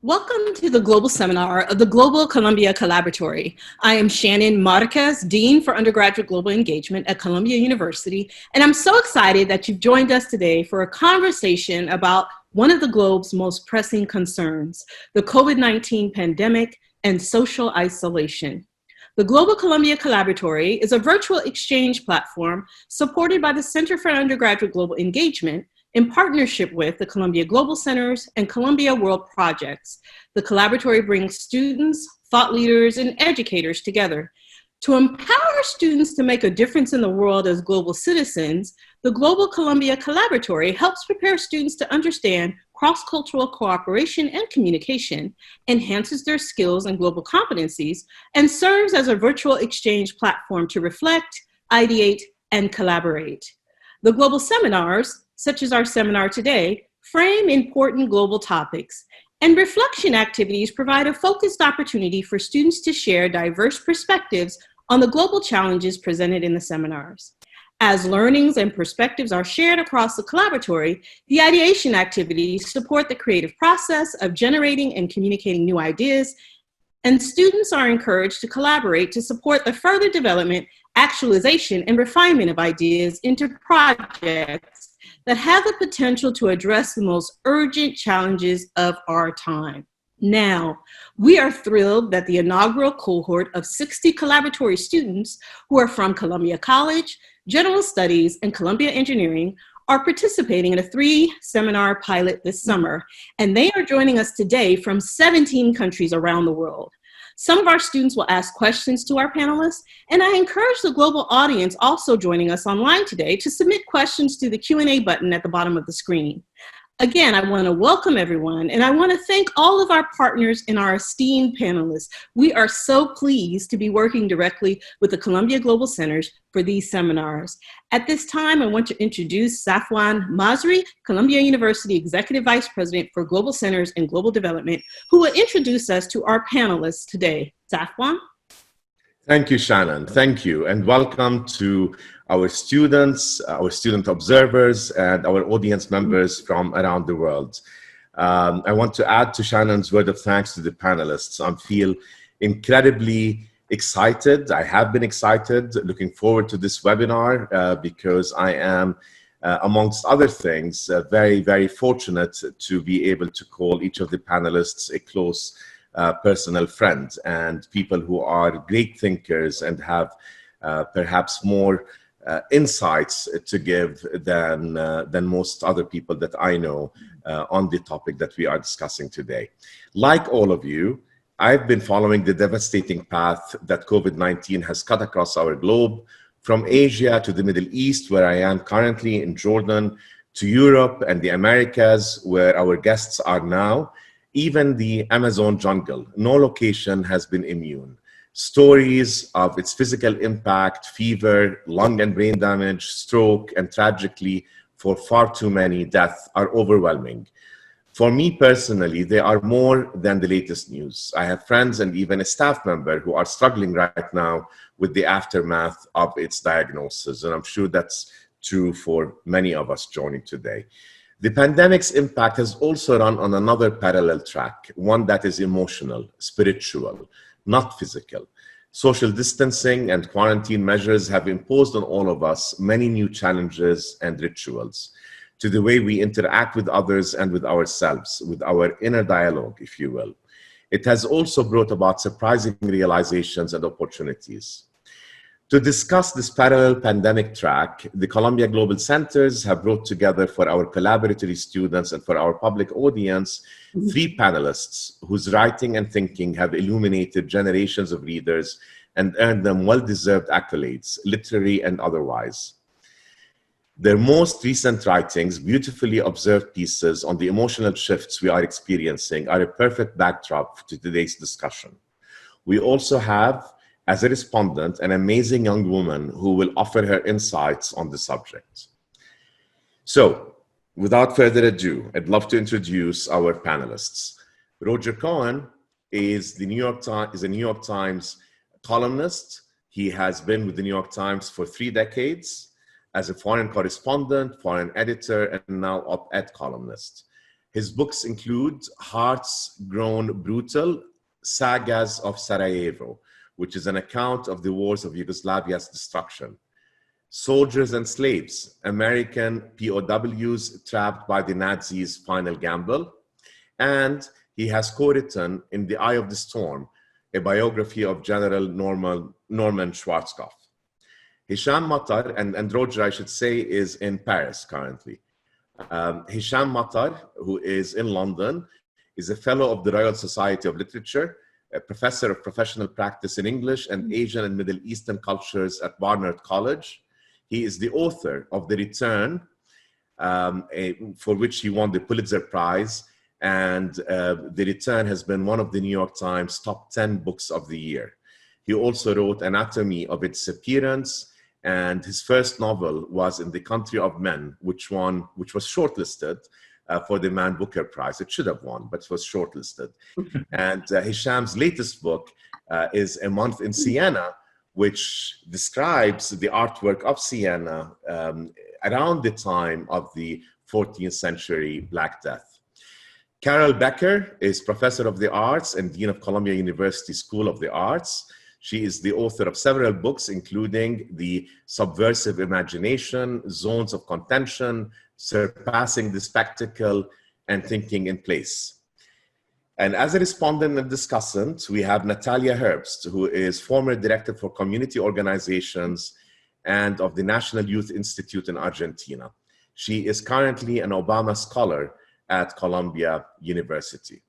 Welcome to the Global Seminar of the Global Columbia Collaboratory. I am Shannon Marquez, Dean for Undergraduate Global Engagement at Columbia University, and I'm so excited that you've joined us today for a conversation about one of the globe's most pressing concerns, the COVID-19 pandemic and social isolation. The Global Columbia Collaboratory is a virtual exchange platform supported by the Center for Undergraduate Global Engagement in partnership with the Columbia Global Centers and Columbia World Projects. The Collaboratory brings students, thought leaders, and educators together. To empower students to make a difference in the world as global citizens, the Global Columbia Collaboratory helps prepare students to understand cross-cultural cooperation and communication, enhances their skills and global competencies, and serves as a virtual exchange platform to reflect, ideate, and collaborate. The global seminars, such as our seminar today, frame important global topics, and reflection activities provide a focused opportunity for students to share diverse perspectives on the global challenges presented in the seminars. As learnings and perspectives are shared across the collaboratory, the ideation activities support the creative process of generating and communicating new ideas, and students are encouraged to collaborate to support the further development, actualization, and refinement of ideas into projects that have the potential to address the most urgent challenges of our time. Now, we are thrilled that the inaugural cohort of 60 collaboratory students who are from Columbia College, General Studies, and Columbia Engineering are participating in a 3-seminar pilot this summer, and they are joining us today from 17 countries around the world. Some of our students will ask questions to our panelists, and I encourage the global audience also joining us online today to submit questions to the Q&A button at the bottom of the screen. Again, I want to welcome everyone, and I want to thank all of our partners and our esteemed panelists. We are so pleased to be working directly with the Columbia Global Centers for these seminars. At this time, I want to introduce Safwan Masri, Columbia University Executive Vice President for Global Centers and Global Development, who will introduce us to our panelists today. Safwan? Thank you, Shannon. Thank you, and welcome to our students, our student observers, and our audience members from around the world. I want to add to Shannon's word of thanks to the panelists. I feel incredibly excited. I have been excited, looking forward to this webinar because I am, amongst other things, very, very fortunate to be able to call each of the panelists a close personal friend and people who are great thinkers and have perhaps more insights to give than most other people that I know on the topic that we are discussing today. Like all of you, I've been following the devastating path that COVID-19 has cut across our globe, from Asia to the Middle East, where I am currently in Jordan, to Europe and the Americas, where our guests are now, even the Amazon jungle. No location has been immune. Stories of its physical impact, fever, lung and brain damage, stroke, and tragically, for far too many, death are overwhelming. For me personally, they are more than the latest news. I have friends and even a staff member who are struggling right now with the aftermath of its diagnosis, and I'm sure that's true for many of us joining today. The pandemic's impact has also run on another parallel track, one that is emotional, spiritual, not physical. Social distancing and quarantine measures have imposed on all of us many new challenges and rituals to the way we interact with others and with ourselves, with our inner dialogue, if you will. It has also brought about surprising realizations and opportunities. To discuss this parallel pandemic track, the Columbia Global Centers have brought together for our collaboratory students and for our public audience 3 panelists whose writing and thinking have illuminated generations of readers and earned them well-deserved accolades, literary and otherwise. Their most recent writings, beautifully observed pieces on the emotional shifts we are experiencing, are a perfect backdrop to today's discussion. We also have, as a respondent, an amazing young woman who will offer her insights on the subject. So, without further ado, I'd love to introduce our panelists. Roger Cohen is a New York Times columnist. He has been with the New York Times for 3 decades as a foreign correspondent, foreign editor, and now op-ed columnist. His books include Hearts Grown Brutal, Sagas of Sarajevo, which is an account of the wars of Yugoslavia's destruction. Soldiers and Slaves, American POWs trapped by the Nazis' final gamble. And he has co-written In the Eye of the Storm, a biography of General Norman Schwarzkopf. Hisham Matar, and Roger, I should say, is in Paris currently. Hisham Matar, who is in London, is a fellow of the Royal Society of Literature, a professor of professional practice in English and Asian and Middle Eastern cultures at Barnard College. He is the author of The Return, for which he won the Pulitzer Prize. And The Return has been one of the New York Times top 10 books of the year. He also wrote Anatomy of Its Appearance, and his first novel was In the Country of Men, which was shortlisted for the Man Booker Prize. It should have won, but it was shortlisted. And Hisham's latest book is A Month in Siena, which describes the artwork of Siena around the time of the 14th century Black Death. Carol Becker is professor of the arts and dean of Columbia University School of the Arts. She is the author of several books, including The Subversive Imagination, Zones of Contention, Surpassing the Spectacle, and Thinking in Place. And as a respondent and discussant, we have Natalia Herbst, who is former director for community organizations and of the National Youth Institute in Argentina. She is currently an Obama Scholar at Columbia University.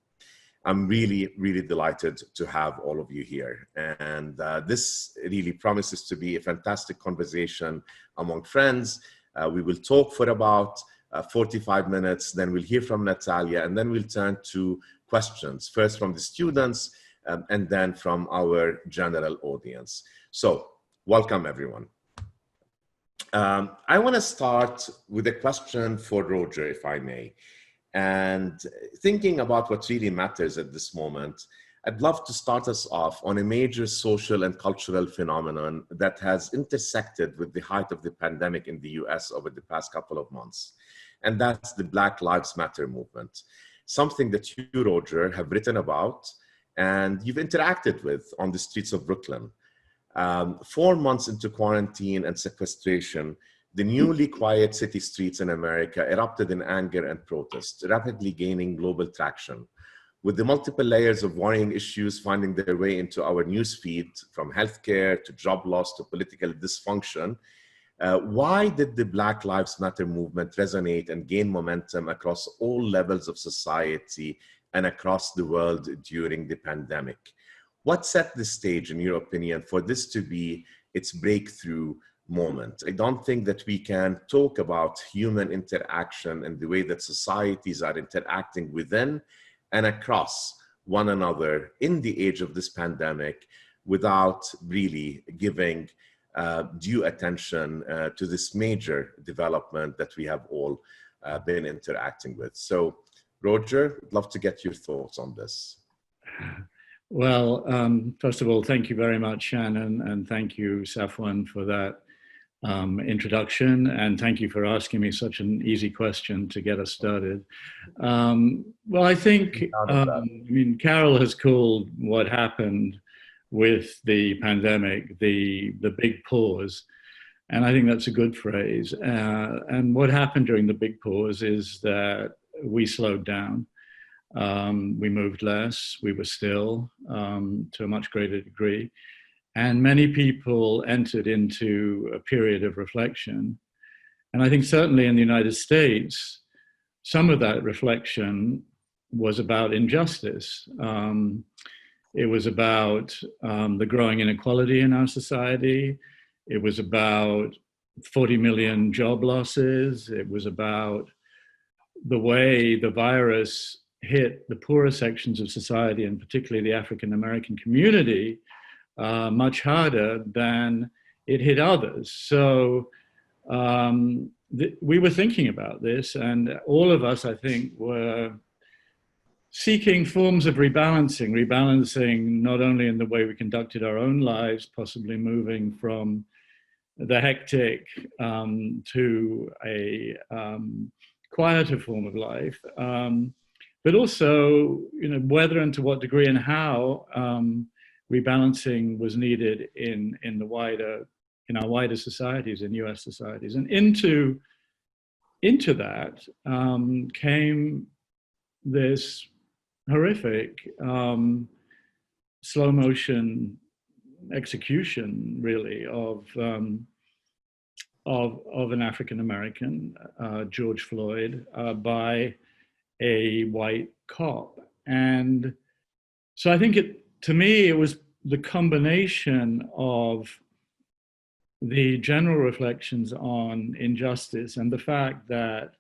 I'm really, really delighted to have all of you here. And this really promises to be a fantastic conversation among friends. We will talk for about 45 minutes, then we'll hear from Natalia, and then we'll turn to questions, first from the students and then from our general audience. So welcome, everyone. I want to start with a question for Roger, if I may. And thinking about what really matters at this moment, I'd love to start us off on a major social and cultural phenomenon that has intersected with the height of the pandemic in the US over the past couple of months. And that's the Black Lives Matter movement, something that you, Roger, have written about and you've interacted with on the streets of Brooklyn. 4 months into quarantine and sequestration, the newly quiet city streets in America erupted in anger and protest, rapidly gaining global traction. With the multiple layers of worrying issues finding their way into our newsfeed, from healthcare to job loss to political dysfunction, why did the Black Lives Matter movement resonate and gain momentum across all levels of society and across the world during the pandemic? What set the stage, in your opinion, for this to be its breakthrough moment? I don't think that we can talk about human interaction and the way that societies are interacting within and across one another in the age of this pandemic without really giving due attention to this major development that we have all been interacting with. So, Roger, I'd love to get your thoughts on this. Well, first of all, thank you very much, Shannon, and thank you, Safwan, for that introduction, and thank you for asking me such an easy question to get us started. Well, I think, Carol has called what happened with the pandemic the big pause, and I think that's a good phrase. And what happened during the big pause is that we slowed down. We moved less, we were still to a much greater degree. And many people entered into a period of reflection. And I think certainly in the United States, some of that reflection was about injustice. It was about the growing inequality in our society. It was about 40 million job losses. It was about the way the virus hit the poorer sections of society, and particularly the African American community, much harder than it hit others. So we were thinking about this, and all of us, I think, were seeking forms of rebalancing not only in the way we conducted our own lives, possibly moving from the hectic to a quieter form of life, but also, whether and to what degree and how rebalancing was needed in our wider societies, in US societies. And into that came this horrific slow motion execution, really, of an African American, George Floyd, by a white cop. And so I think to me, it was the combination of the general reflections on injustice and the fact that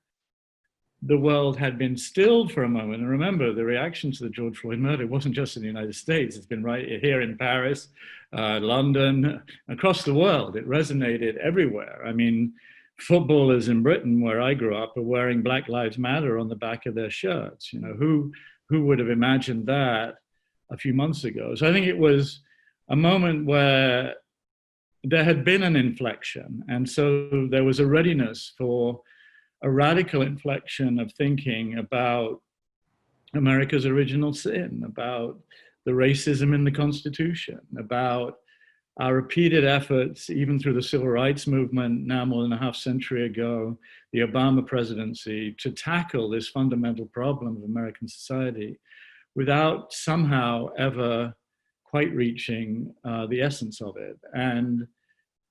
the world had been stilled for a moment. And remember, the reaction to the George Floyd murder wasn't just in the United States. It's been right here in Paris, London, across the world. It resonated everywhere. I mean, footballers in Britain, where I grew up, are wearing Black Lives Matter on the back of their shirts. Who would have imagined that a few months ago? So I think it was a moment where there had been an inflection. And so there was a readiness for a radical inflection of thinking about America's original sin, about the racism in the Constitution, about our repeated efforts, even through the civil rights movement now more than a half century ago, the Obama presidency, to tackle this fundamental problem of American society without somehow ever quite reaching the essence of it. And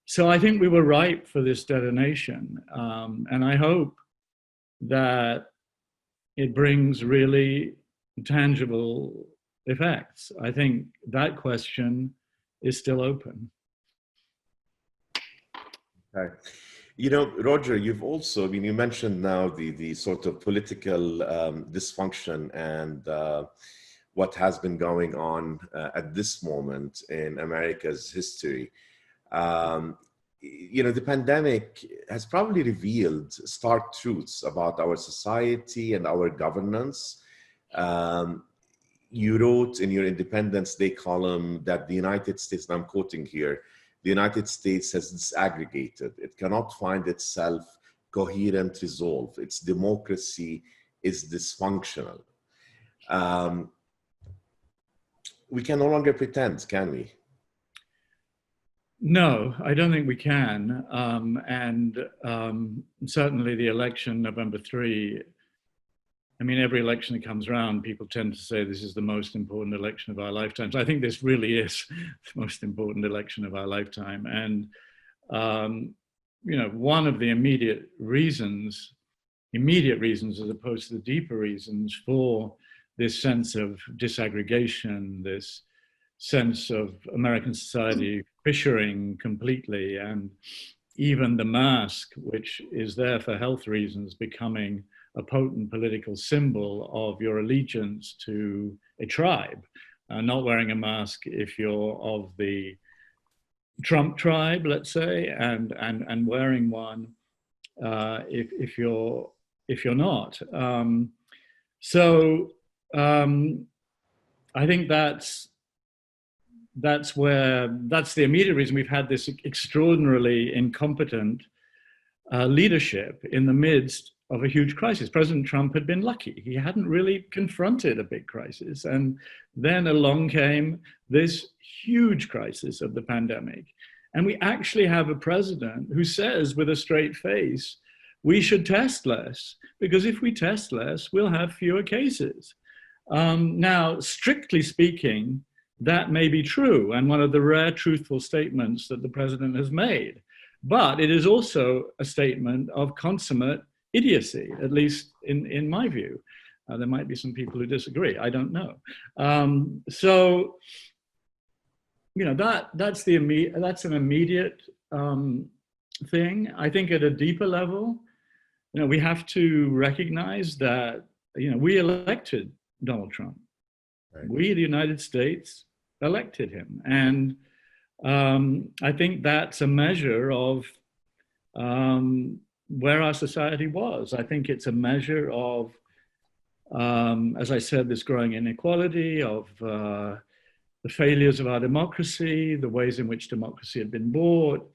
so I think we were ripe for this detonation. And I hope that it brings really tangible effects. I think that question is still open. Okay. Roger, you've also, you mentioned now the sort of political dysfunction and what has been going on at this moment in America's history. The pandemic has probably revealed stark truths about our society and our governance. You wrote in your Independence Day column that the United States, and I'm quoting here, the United States has disaggregated. It cannot find itself coherent resolve. Its democracy is dysfunctional. We can no longer pretend, can we? No, I don't think we can. Certainly the election, November 3, every election that comes around, people tend to say this is the most important election of our lifetimes. I think this really is the most important election of our lifetime. And, one of the immediate reasons as opposed to the deeper reasons for this sense of disaggregation, this sense of American society fissuring completely, and even the mask, which is there for health reasons, becoming a potent political symbol of your allegiance to a tribe. Not wearing a mask if you're of the Trump tribe, let's say, and wearing one if you're not. I think that's the immediate reason we've had this extraordinarily incompetent leadership in the midst of a huge crisis. President Trump had been lucky. He hadn't really confronted a big crisis. And then along came this huge crisis of the pandemic. And we actually have a president who says with a straight face, we should test less, because if we test less, we'll have fewer cases. Now, strictly speaking, that may be true, and one of the rare truthful statements that the president has made. But it is also a statement of consummate idiocy, at least in my view. There might be some people who disagree, I don't know. That's an immediate thing. I think at a deeper level, we have to recognize that, we elected Donald Trump. Right. We, the United States, elected him. And I think that's a measure of where our society was. I think it's a measure of, as I said, this growing inequality, of the failures of our democracy, the ways in which democracy had been bought,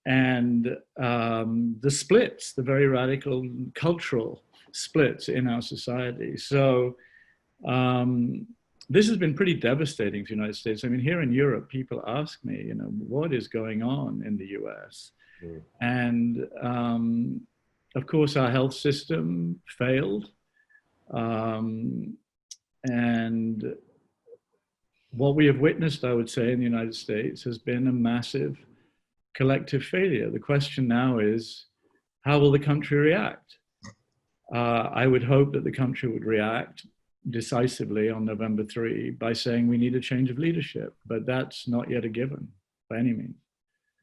and the splits, the very radical cultural splits in our society. So this has been pretty devastating to the United States. I mean, here in Europe, people ask me, you know, what is going on in the US? Mm. And of course, our health system failed. And what we have witnessed, I would say, in the United States has been a massive collective failure. The question now is, how will the country react? I would hope that the country would react decisively on November 3 by saying we need a change of leadership, but that's not yet a given by any means.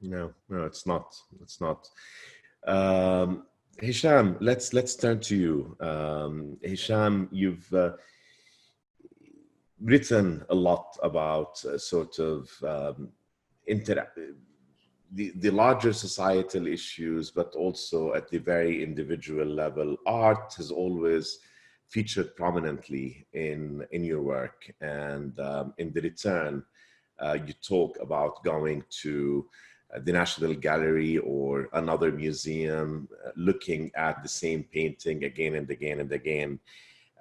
No, it's not. It's not. Hisham, let's turn to you. Hisham, you've written a lot about sort of the larger societal issues, but also at the very individual level. Art has always featured prominently in your work, and in the return, you talk about going to the National Gallery or another museum, looking at the same painting again and again and again.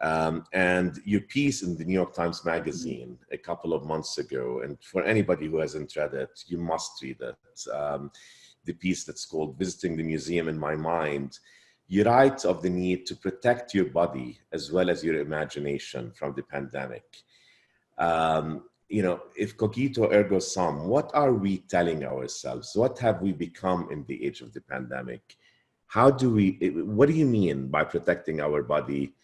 And your piece in the New York Times Magazine a couple of months ago, and for anybody who hasn't read it, you must read it. The piece that's called "Visiting the Museum in My Mind." You write of the need to protect your body as well as your imagination from the pandemic. You know, if cogito ergo sum, what are we telling ourselves? What have we become in the age of the pandemic? What do you mean by protecting our body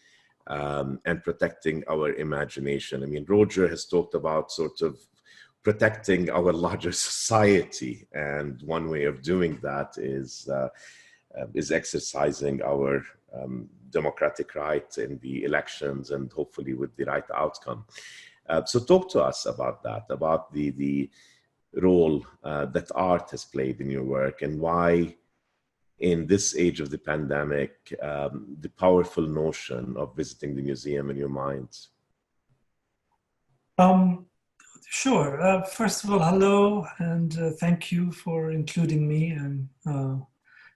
and protecting our imagination? I mean, Roger has talked about sort of protecting our larger society, and one way of doing that is exercising our democratic right in the elections, and hopefully with the right outcome. So talk to us about that, about the role that art has played in your work, and why in this age of the pandemic, the powerful notion of visiting the museum in your mind. Sure. First of all, hello, and thank you for including me, and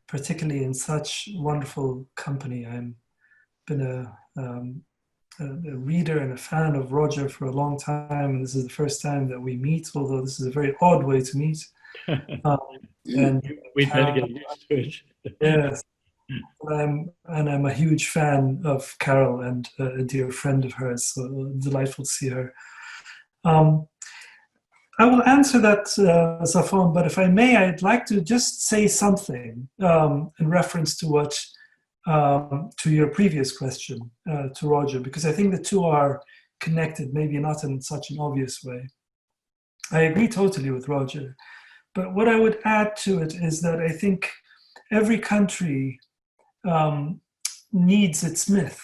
particularly in such wonderful company. I've been a reader and a fan of Roger for a long time. This is the first time that we meet, although this is a very odd way to meet. And we better get used to it. Yes. I'm a huge fan of Carol and a dear friend of hers, so delightful to see her. I will answer that, Safwan, but if I may, I'd like to just say something in reference to what to your previous question to Roger, because I think the two are connected, maybe not in such an obvious way. I agree totally with Roger, but what I would add to it is that I think every country needs its myth.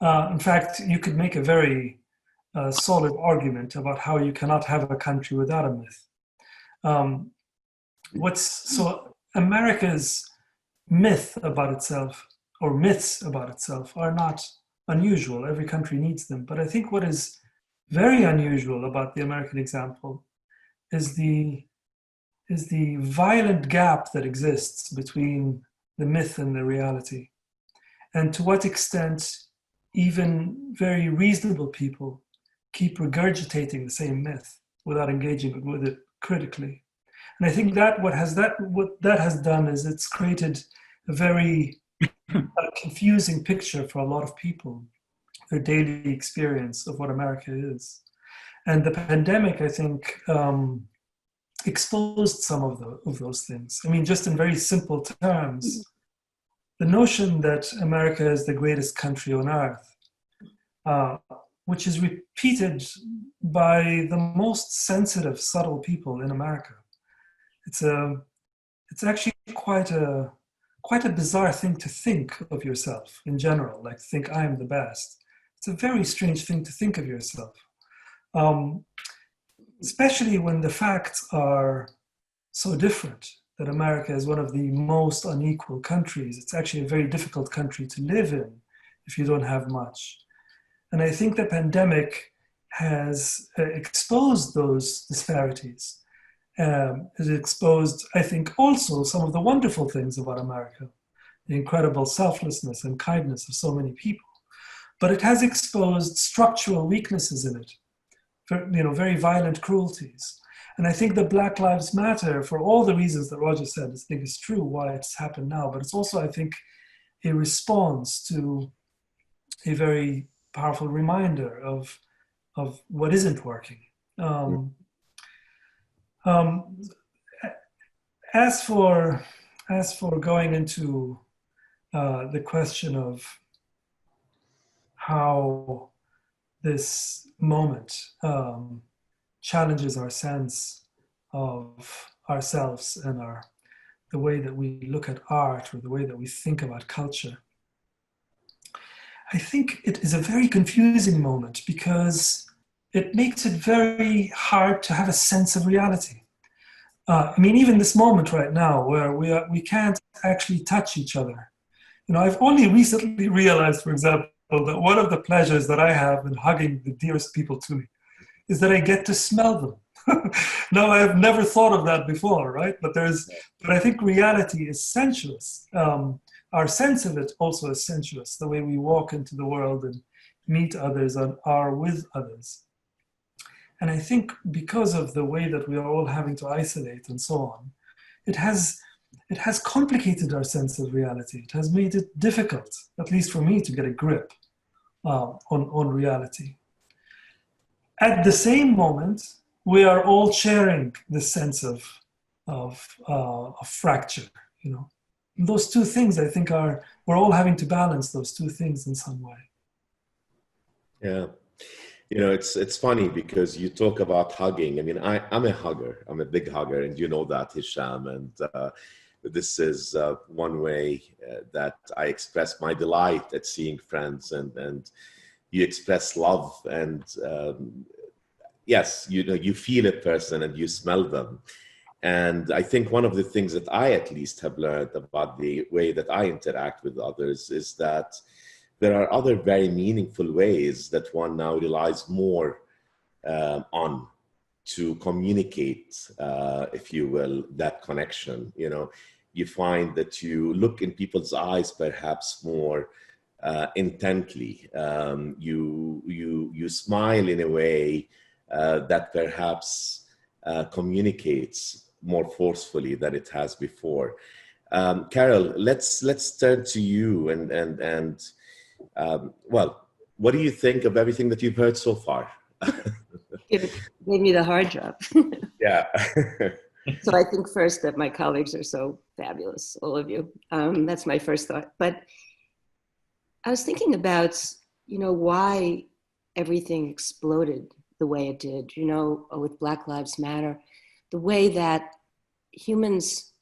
In fact, you could make a very solid argument about how you cannot have a country without a myth. So America's myth about itself, or myths about itself, are not unusual. Every country needs them. But I think what is very unusual about the American example is the violent gap that exists between the myth and the reality, and to what extent even very reasonable people keep regurgitating the same myth without engaging with it critically. And I think that what that has done is it's created a very confusing picture for a lot of people, their daily experience of what America is. And the pandemic, I think, exposed some of those things. I mean, just in very simple terms, the notion that America is the greatest country on earth, which is repeated by the most sensitive, subtle people in America. It's actually quite a bizarre thing to think of yourself in general, like think I am the best. It's a very strange thing to think of yourself, especially when the facts are so different, that America is one of the most unequal countries. It's actually a very difficult country to live in if you don't have much. And I think the pandemic has exposed those disparities It exposed, I think, also some of the wonderful things about America, the incredible selflessness and kindness of so many people. But it has exposed structural weaknesses in it, very violent cruelties. And I think that Black Lives Matter, for all the reasons that Roger said, I think is true why it's happened now, but it's also, I think, a response to a very powerful reminder of what isn't working. As for going into the question of how this moment challenges our sense of ourselves and the way that we look at art or the way that we think about culture, I think it is a very confusing moment because it makes it very hard to have a sense of reality. Even this moment right now where we can't actually touch each other. I've only recently realized, for example, that one of the pleasures that I have in hugging the dearest people to me is that I get to smell them. Now, I have never thought of that before, right? But I think reality is sensuous. Our sense of it also is sensuous, the way we walk into the world and meet others and are with others. And I think because of the way that we are all having to isolate and so on, it has complicated our sense of reality. It has made it difficult, at least for me, to get a grip on reality. At the same moment, we are all sharing this sense of fracture. And those two things, I think, we're all having to balance those two things in some way. Yeah. It's funny because you talk about hugging. I'm a hugger. I'm a big hugger, and you know that, Hisham. And this is one way that I express my delight at seeing friends, and you express love. And yes, you feel a person and you smell them. And I think one of the things that I at least have learned about the way that I interact with others is that there are other very meaningful ways that one now relies more on to communicate, if you will, that connection. You find that you look in people's eyes perhaps more intently. You smile in a way that perhaps communicates more forcefully than it has before. Carol, let's turn to you and well, what do you think of everything that you've heard so far? It gave me the hard job. Yeah. So I think first that my colleagues are so fabulous, all of you. That's my first thought. But I was thinking about, why everything exploded the way it did, with Black Lives Matter, the way that humans,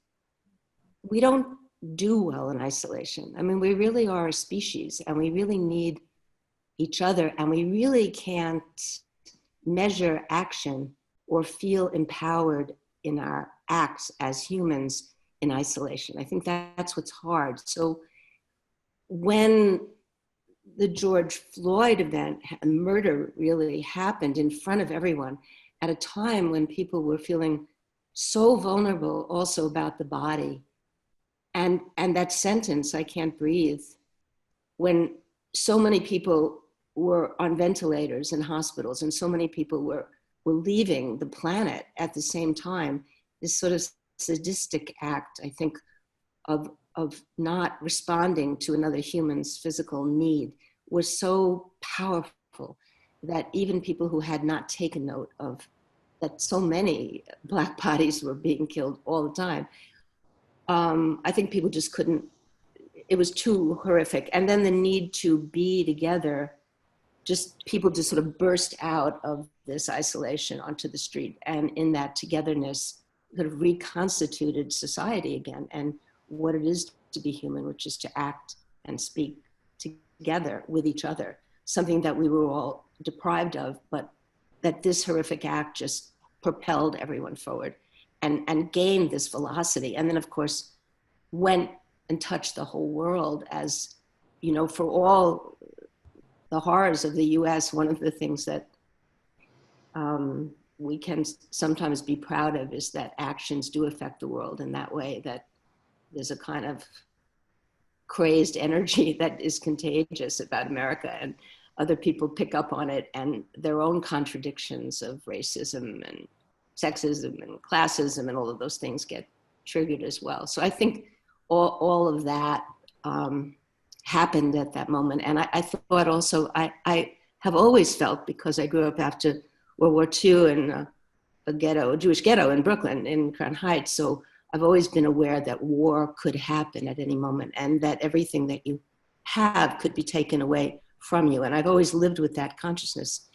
we don't do well in isolation. We really are a species and we really need each other, and we really can't measure action or feel empowered in our acts as humans in isolation. I think that's what's hard. So when the George Floyd event, murder really happened in front of everyone at a time when people were feeling so vulnerable also about the body. And that sentence, I can't breathe, when so many people were on ventilators in hospitals and so many people were leaving the planet at the same time, this sort of sadistic act, I think, of not responding to another human's physical need was so powerful that even people who had not taken note of that so many Black bodies were being killed all the time, I think people just couldn't, it was too horrific. And then the need to be together, people just sort of burst out of this isolation onto the street. And in that togetherness, sort of reconstituted society again and what it is to be human, which is to act and speak together with each other, something that we were all deprived of, but that this horrific act just propelled everyone forward and gained this velocity. And then, of course, went and touched the whole world as, for all the horrors of the US, one of the things that we can sometimes be proud of is that actions do affect the world in that way, that there's a kind of crazed energy that is contagious about America, and other people pick up on it, and their own contradictions of racism and sexism and classism and all of those things get triggered as well. So I think all of that happened at that moment. And I thought also, I have always felt, because I grew up after World War II in a Jewish ghetto in Brooklyn, in Crown Heights. So I've always been aware that war could happen at any moment, and that everything that you have could be taken away from you. And I've always lived with that consciousness.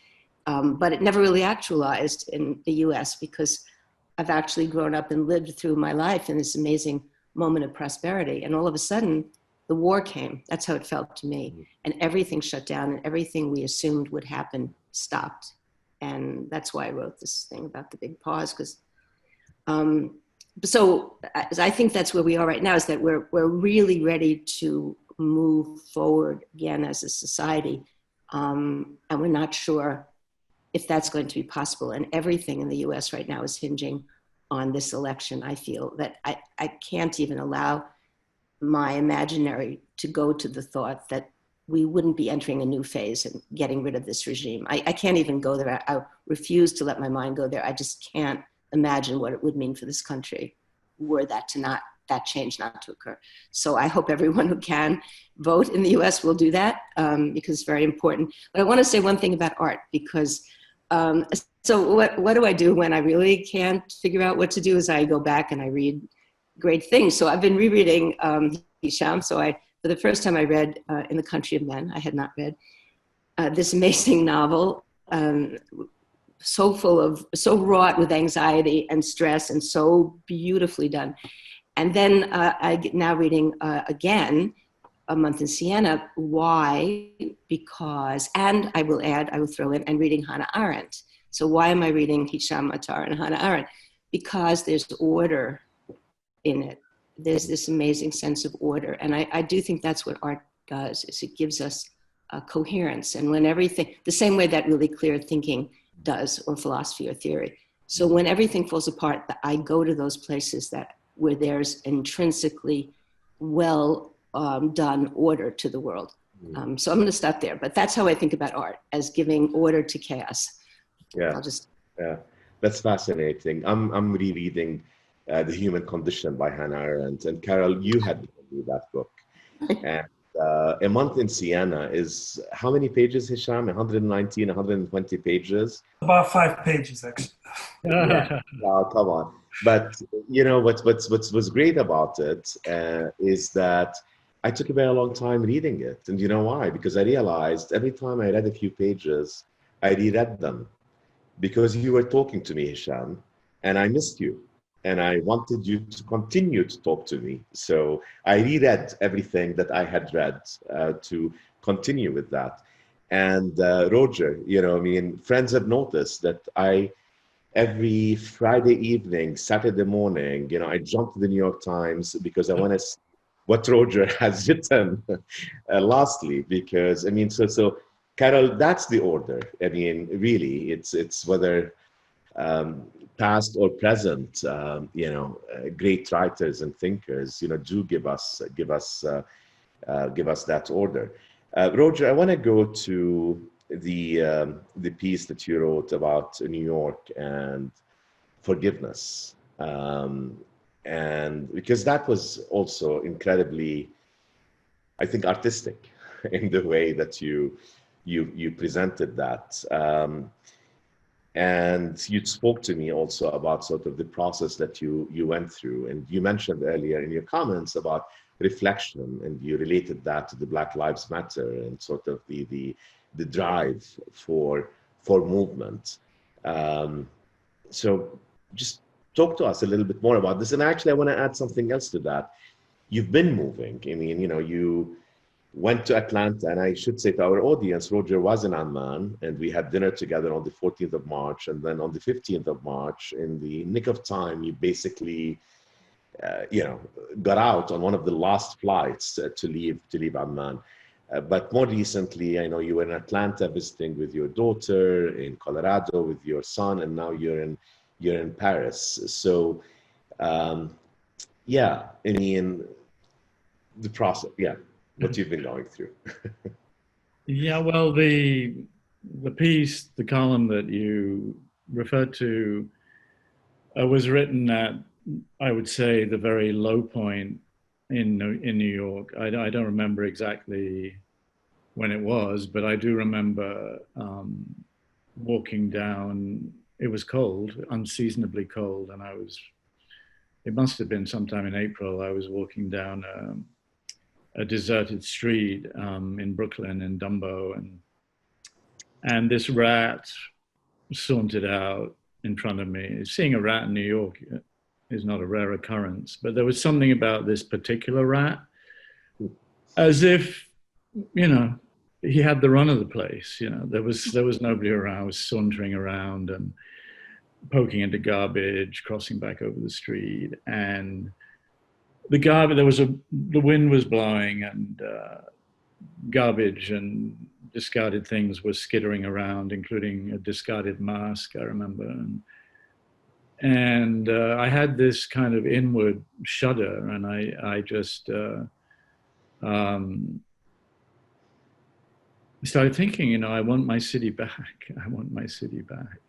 But it never really actualized in the US, because I've actually grown up and lived through my life in this amazing moment of prosperity. And all of a sudden, the war came. That's how it felt to me. And everything shut down, and everything we assumed would happen stopped. And that's why I wrote this thing about the big pause, because so I think that's where we are right now, is that we're really ready to move forward again as a society. And we're not sure if that's going to be possible. And everything in the US right now is hinging on this election. I feel that I can't even allow my imaginary to go to the thought that we wouldn't be entering a new phase and getting rid of this regime. I can't even go there. I refuse to let my mind go there. I just can't imagine what it would mean for this country were that change not to occur. So I hope everyone who can vote in the US will do that, because it's very important. But I want to say one thing about art, because so what do I do when I really can't figure out what to do? Is I go back and I read great things. So I've been rereading Hisham. So for the first time I read In the Country of Men. I had not read this amazing novel, so wrought with anxiety and stress, and so beautifully done. And then I'm now reading again, A Month in Siena. Why? Because, and I will throw in, and reading Hannah Arendt. So why am I reading Hisham Attar and Hannah Arendt? Because there's order in it. There's this amazing sense of order. And I do think that's what art does, is it gives us coherence. And when everything, the same way that really clear thinking does, or philosophy or theory. So when everything falls apart, I go to those places where there's intrinsically well done order to the world. So I'm going to stop there, but that's how I think about art, as giving order to chaos. Yeah, that's fascinating. I'm rereading The Human Condition by Hannah Arendt, and Carol, you had given me that book. And A Month in Siena is how many pages, Hisham? 119, 120 pages? About 5 pages, actually. Yeah, come on. But you know what's great about it is that I took a very long time reading it, and you know why? Because I realized every time I read a few pages, I reread them, because you were talking to me, Hisham, and I missed you, and I wanted you to continue to talk to me. So I reread everything that I had read to continue with that. And Roger, friends have noticed that every Friday evening, Saturday morning, I jump to the New York Times because I want to see what Roger has written lastly, because, so Carol, that's the order. Really, it's whether past or present, great writers and thinkers, do give us that order. Roger, I want to go to the piece that you wrote about New York and forgiveness, and because that was also incredibly, I think, artistic in the way that you presented that, and you spoke to me also about sort of the process that you went through, and you mentioned earlier in your comments about reflection, and you related that to the Black Lives Matter and sort of the drive for movement. So just talk to us a little bit more about this. And actually, I want to add something else to that. You've been moving. You went to Atlanta, and I should say to our audience, Roger was in Amman, and we had dinner together on the 14th of March. And then on the 15th of March, in the nick of time, you basically, got out on one of the last flights to leave Amman. But more recently, I know you were in Atlanta visiting with your daughter, in Colorado with your son, and now you're in Paris. So, yeah, I mean, the process, yeah, what you've been going through. Yeah, well, the piece, the column that you referred to, was written at, I would say, the very low point in New York. I don't remember exactly when it was, but I do remember walking down. It was cold, unseasonably cold, and it must have been sometime in April. I was walking down a deserted street in Brooklyn, in Dumbo, and this rat sauntered out in front of me. Seeing a rat in New York is not a rare occurrence, but there was something about this particular rat, as if, he had the run of the place. There was nobody around. I was sauntering around and poking into garbage, crossing back over the street, and the wind was blowing, and garbage and discarded things were skittering around, including a discarded mask, I remember. And I had this kind of inward shudder, and I just started thinking, I want my city back. I want my city back.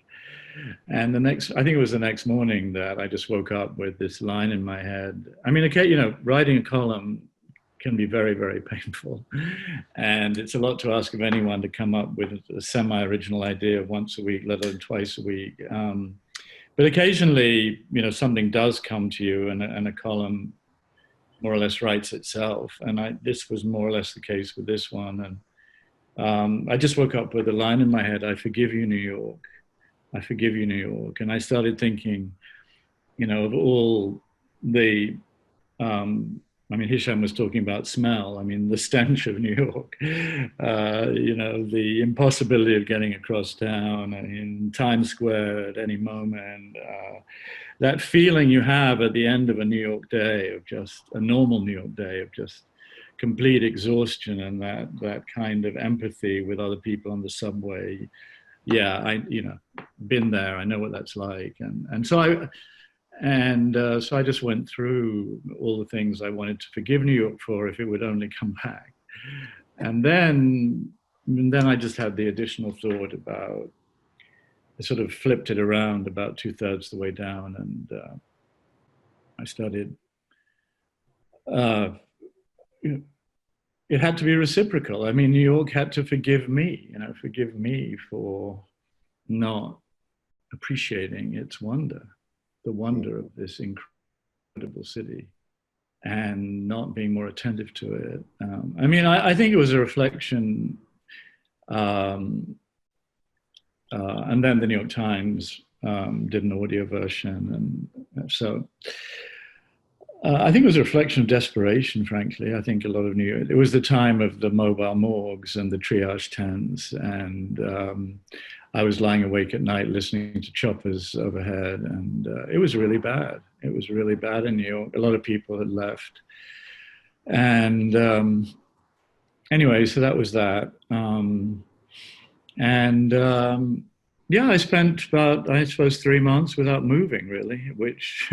And I think it was the next morning that I just woke up with this line in my head. I mean, okay, writing a column can be very, very painful. And it's a lot to ask of anyone to come up with a semi-original idea once a week, let alone twice a week. But occasionally, something does come to you, and a column more or less writes itself. And this was more or less the case with this one. And I just woke up with a line in my head: I forgive you, New York. I forgive you, New York. And I started thinking, of all the, Hisham was talking about smell. I mean, the stench of New York, the impossibility of getting across town in Times Square at any moment, that feeling you have at the end of a New York day, of just a normal New York day, of just complete exhaustion, and that kind of empathy with other people on the subway. Yeah, been there. I know what that's like, so I just went through all the things I wanted to forgive New York for if it would only come back, and then I just had the additional thought about. I sort of flipped it around about 2/3 the way down, and I started. It had to be reciprocal. I mean, New York had to forgive me for not appreciating its wonder, the wonder of this incredible city, and not being more attentive to it. I think it was a reflection, and then the New York Times did an audio version, and so I think it was a reflection of desperation, frankly. I think a lot of it was the time of the mobile morgues and the triage tents, and I was lying awake at night listening to choppers overhead, and it was really bad. It was really bad in New York. A lot of people had left. And anyway, so that was that. Yeah, I spent about, I suppose, 3 months without moving, really, which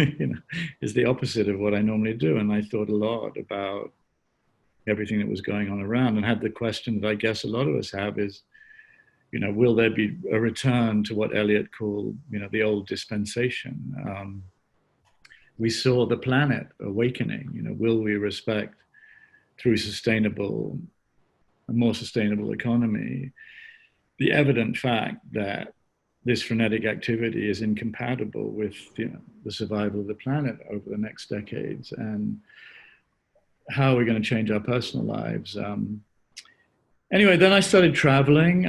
is the opposite of what I normally do. And I thought a lot about everything that was going on around, and had the question that I guess a lot of us have is, will there be a return to what Eliot called, the old dispensation? We saw the planet awakening. Will we respect, through a more sustainable economy, the evident fact that this frenetic activity is incompatible with the survival of the planet over the next decades, and how are we going to change our personal lives? Anyway, then I started traveling.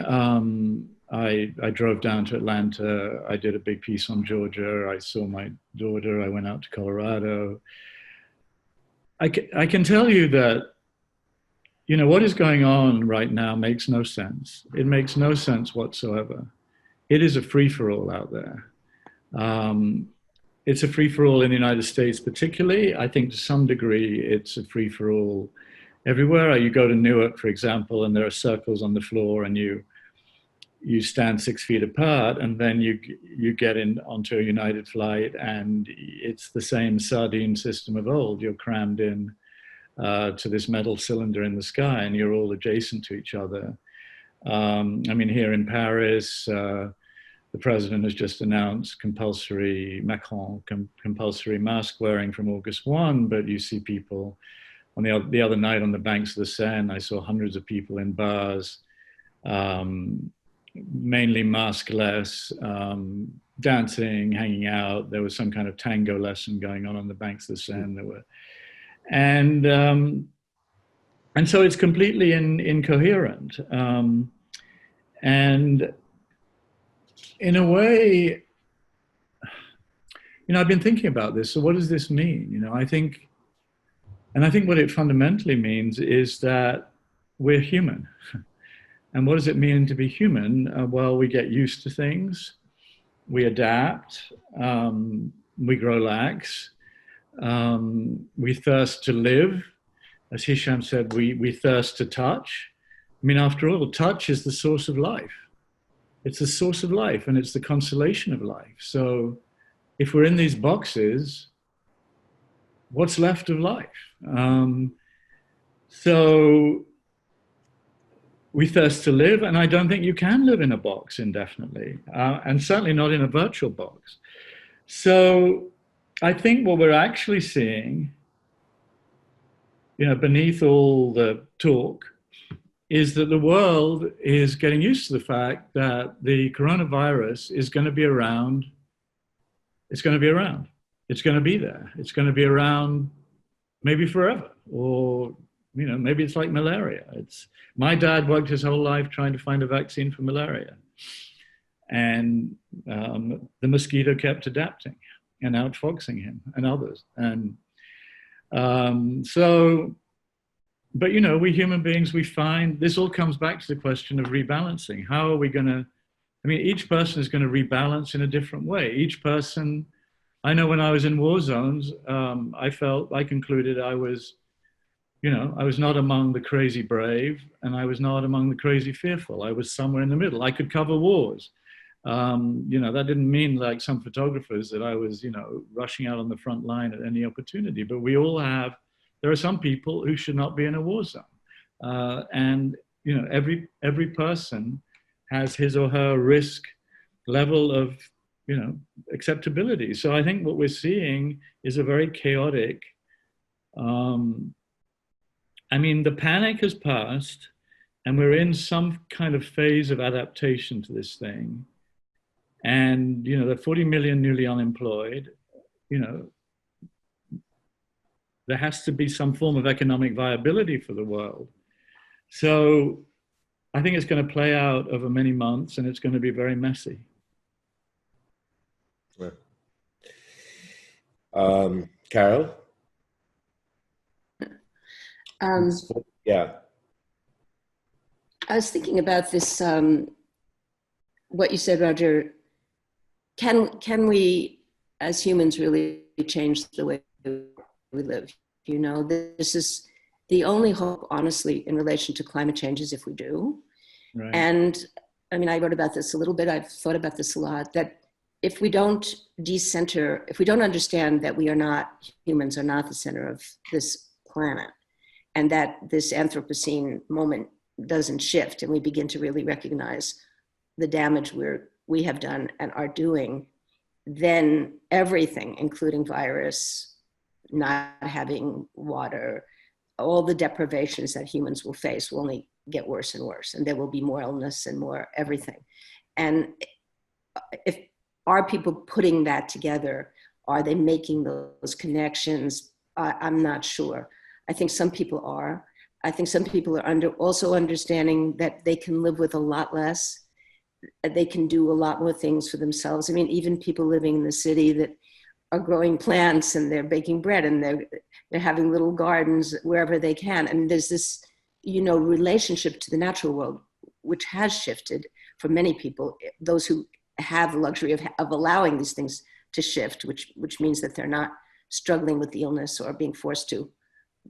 I drove down to Atlanta. I did a big piece on Georgia. I saw my daughter. I went out to Colorado. I can tell you that, what is going on right now makes no sense. It makes no sense whatsoever. It is a free-for-all out there. It's a free-for-all in the United States particularly. I think to some degree it's a free-for-all everywhere. You go to Newark, for example, and there are circles on the floor, and you stand 6 feet apart, and then you get in onto a United flight, and it's the same sardine system of old. You're crammed in to this metal cylinder in the sky, and you're all adjacent to each other. I mean, here in Paris, the president has just announced compulsory mask wearing from August 1, but you see people on the other night on the banks of the Seine. I saw hundreds of people in bars, mainly maskless, dancing, hanging out. There was some kind of tango lesson going on the banks of the Seine. There were, and so it's completely incoherent. And in a way, I've been thinking about this. So what does this mean? I think what it fundamentally means is that we're human. And what does it mean to be human? Well, we get used to things, we adapt, we grow lax, we thirst to live. As Hisham said, we thirst to touch. I mean, after all, touch is the source of life. It's the source of life, and it's the consolation of life. So if we're in these boxes, what's left of life? So we thirst to live, and I don't think you can live in a box indefinitely, and certainly not in a virtual box. So I think what we're actually seeing, beneath all the talk, is that the world is getting used to the fact that the coronavirus is going to be around. It's going to be around. It's going to be there. It's going to be around maybe forever, or maybe it's like malaria. My dad worked his whole life trying to find a vaccine for malaria, and the mosquito kept adapting and outfoxing him and others. And but we human beings, we find this all comes back to the question of rebalancing. How are we going to? I mean, each person is going to rebalance in a different way. Each person. I know when I was in war zones, I concluded I was not among the crazy brave, and I was not among the crazy fearful. I was somewhere in the middle. I could cover wars. That didn't mean, like some photographers, that I was, rushing out on the front line at any opportunity. But there are some people who should not be in a war zone. And every person has his or her risk level of, acceptability. So I think what we're seeing is a very chaotic, the panic has passed, and we're in some kind of phase of adaptation to this thing. And, there are 40 million newly unemployed, there has to be some form of economic viability for the world. So I think it's going to play out over many months, and it's going to be very messy. Carol? Yeah. I was thinking about this, what you said, Roger. Can we, as humans, really change the way we live? This is the only hope, honestly, in relation to climate change, is if we do. Right. And I wrote about this a little bit. I've thought about this a lot, that if we don't decenter, if we don't understand that humans are not the center of this planet, and that this Anthropocene moment doesn't shift, and we begin to really recognize the damage we have done and are doing, then everything, including virus, not having water, all the deprivations that humans will face will only get worse and worse, and there will be more illness and more everything. And if are people putting that together? Are they making those connections? I'm not sure. I think some people are. I think some people are also understanding that they can live with a lot less. They can do a lot more things for themselves. Even people living in the city that are growing plants, and they're baking bread, and they're having little gardens wherever they can. And there's this, relationship to the natural world, which has shifted for many people. Those who have the luxury of allowing these things to shift, which means that they're not struggling with the illness or being forced to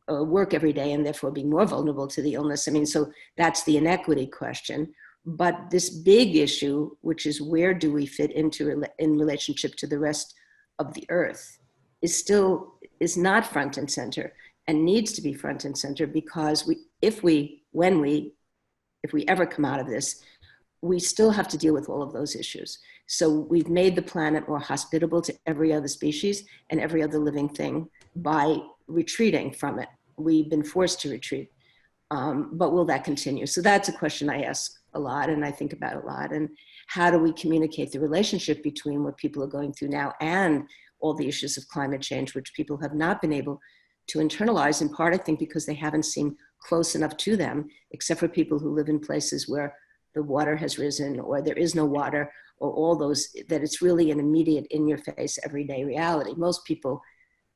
work every day and therefore being more vulnerable to the illness. I mean, so that's the inequity question. But this big issue, which is where do we fit into in relationship to the rest of the earth, is not front and center and needs to be front and center, because if we ever come out of this, we still have to deal with all of those issues. So we've made the planet more hospitable to every other species and every other living thing by retreating from it. We've been forced to retreat, but will that continue? So that's a question I ask a lot and I think about a lot. And how do we communicate the relationship between what people are going through now and all the issues of climate change, which people have not been able to internalize, in part, I think, because they haven't seen close enough to them, except for people who live in places where the water has risen or there is no water, or all those, that it's really an immediate, in-your-face, everyday reality. Most people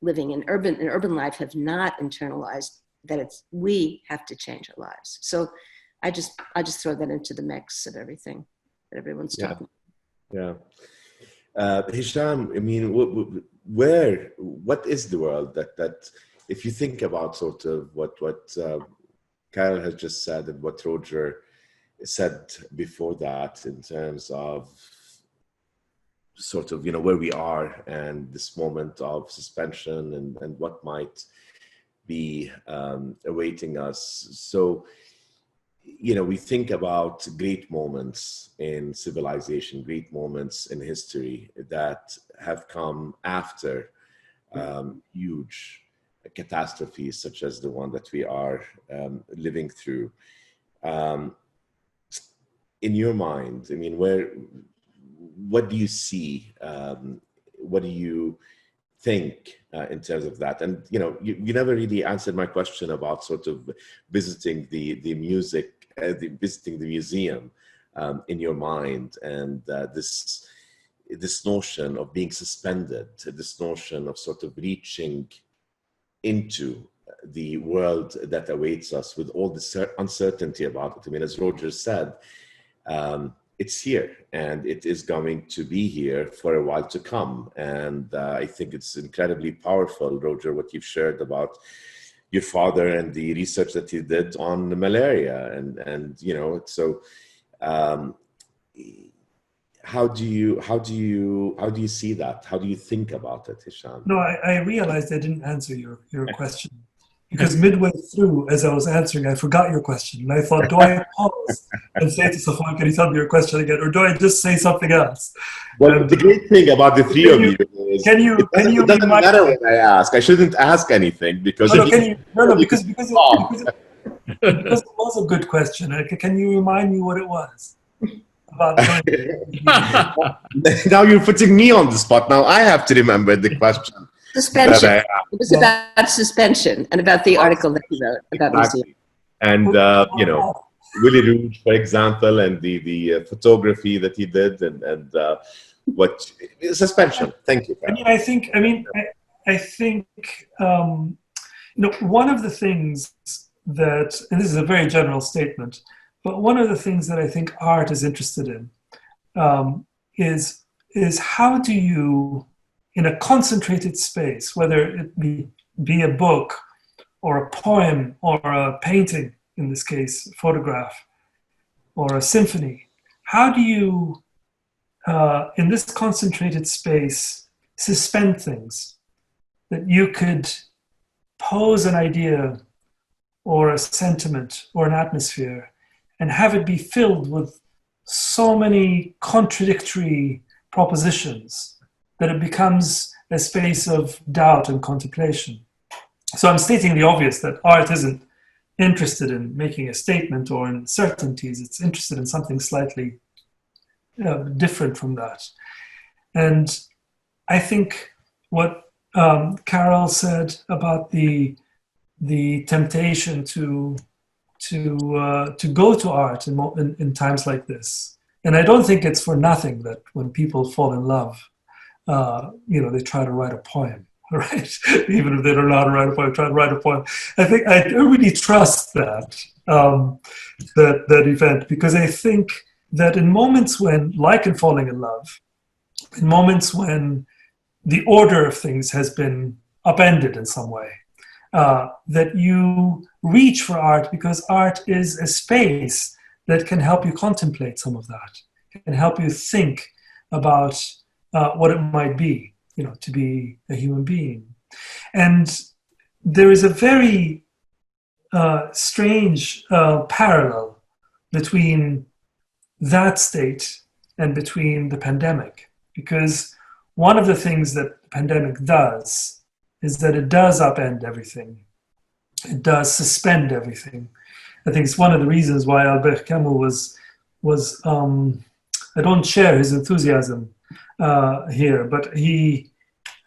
living in urban life have not internalized that we have to change our lives. So I just throw that into the mix of everything that everyone's talking about. Yeah. Hisham, I mean, what is the world that if you think about sort of what Carol has just said and what Roger said before that in terms of sort of, where we are and this moment of suspension and what might be awaiting us. So, we think about great moments in civilization, great moments in history that have come after huge catastrophes such as the one that we are living through. In your mind, I mean, what do you see? What do you think in terms of that? And you never really answered my question about sort of visiting the visiting the museum in your mind, and this notion of being suspended, this notion of sort of reaching into the world that awaits us with all the uncertainty about it. I mean, as Roger said, it's here and it is going to be here for a while to come. And I think it's incredibly powerful, Roger, what you've shared about your father and the research that he did on malaria. And so how do you see that? How do you think about it, Hisham? No, I realized I didn't answer your question. Because midway through, as I was answering, I forgot your question. And I thought, do I pause and say to Safwan, can you tell me your question again? Or do I just say something else? Well, the great thing about the three of you is it doesn't matter when I ask. I shouldn't ask anything because because it was a good question. Can you remind me what it was? Now you're putting me on the spot. Now I have to remember the question. Suspension. It was about suspension and about the article that he wrote about museum. And Willie Rouge, for example, and the photography that he did, and what suspension. Thank you. I think one of the things that, and this is a very general statement, but one of the things that I think art is interested in is how do you, in a concentrated space, whether it be a book or a poem or a painting, in this case, a photograph, or a symphony, how do you, in this concentrated space, suspend things? That you could pose an idea or a sentiment or an atmosphere and have it be filled with so many contradictory propositions that it becomes a space of doubt and contemplation. So I'm stating the obvious, that art isn't interested in making a statement or in certainties. It's interested in something slightly different from that. And I think what Carol said about the temptation to go to art in times like this, and I don't think it's for nothing that when people fall in love, they try to write a poem, right? Even if they don't know how to write a poem, try to write a poem. I think I really trust that event, because I think that in moments when, like in falling in love, in moments when the order of things has been upended in some way, that you reach for art because art is a space that can help you contemplate some of that, can help you think about what it might be, to be a human being. And there is a very strange parallel between that state and between the pandemic, because one of the things that the pandemic does is that it does upend everything. It does suspend everything. I think it's one of the reasons why Albert Camus was I don't share his enthusiasm here, but he,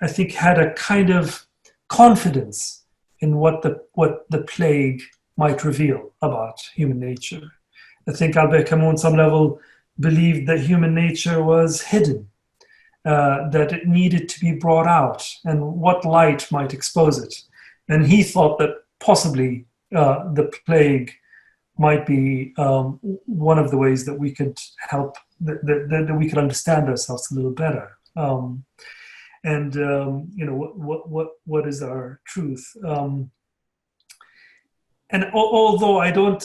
I think, had a kind of confidence in what the plague might reveal about human nature. I think Albert Camus, on some level, believed that human nature was hidden, that it needed to be brought out, and what light might expose it. And he thought that possibly the plague might be one of the ways that we could help, that we could understand ourselves a little better. What is our truth? And although I don't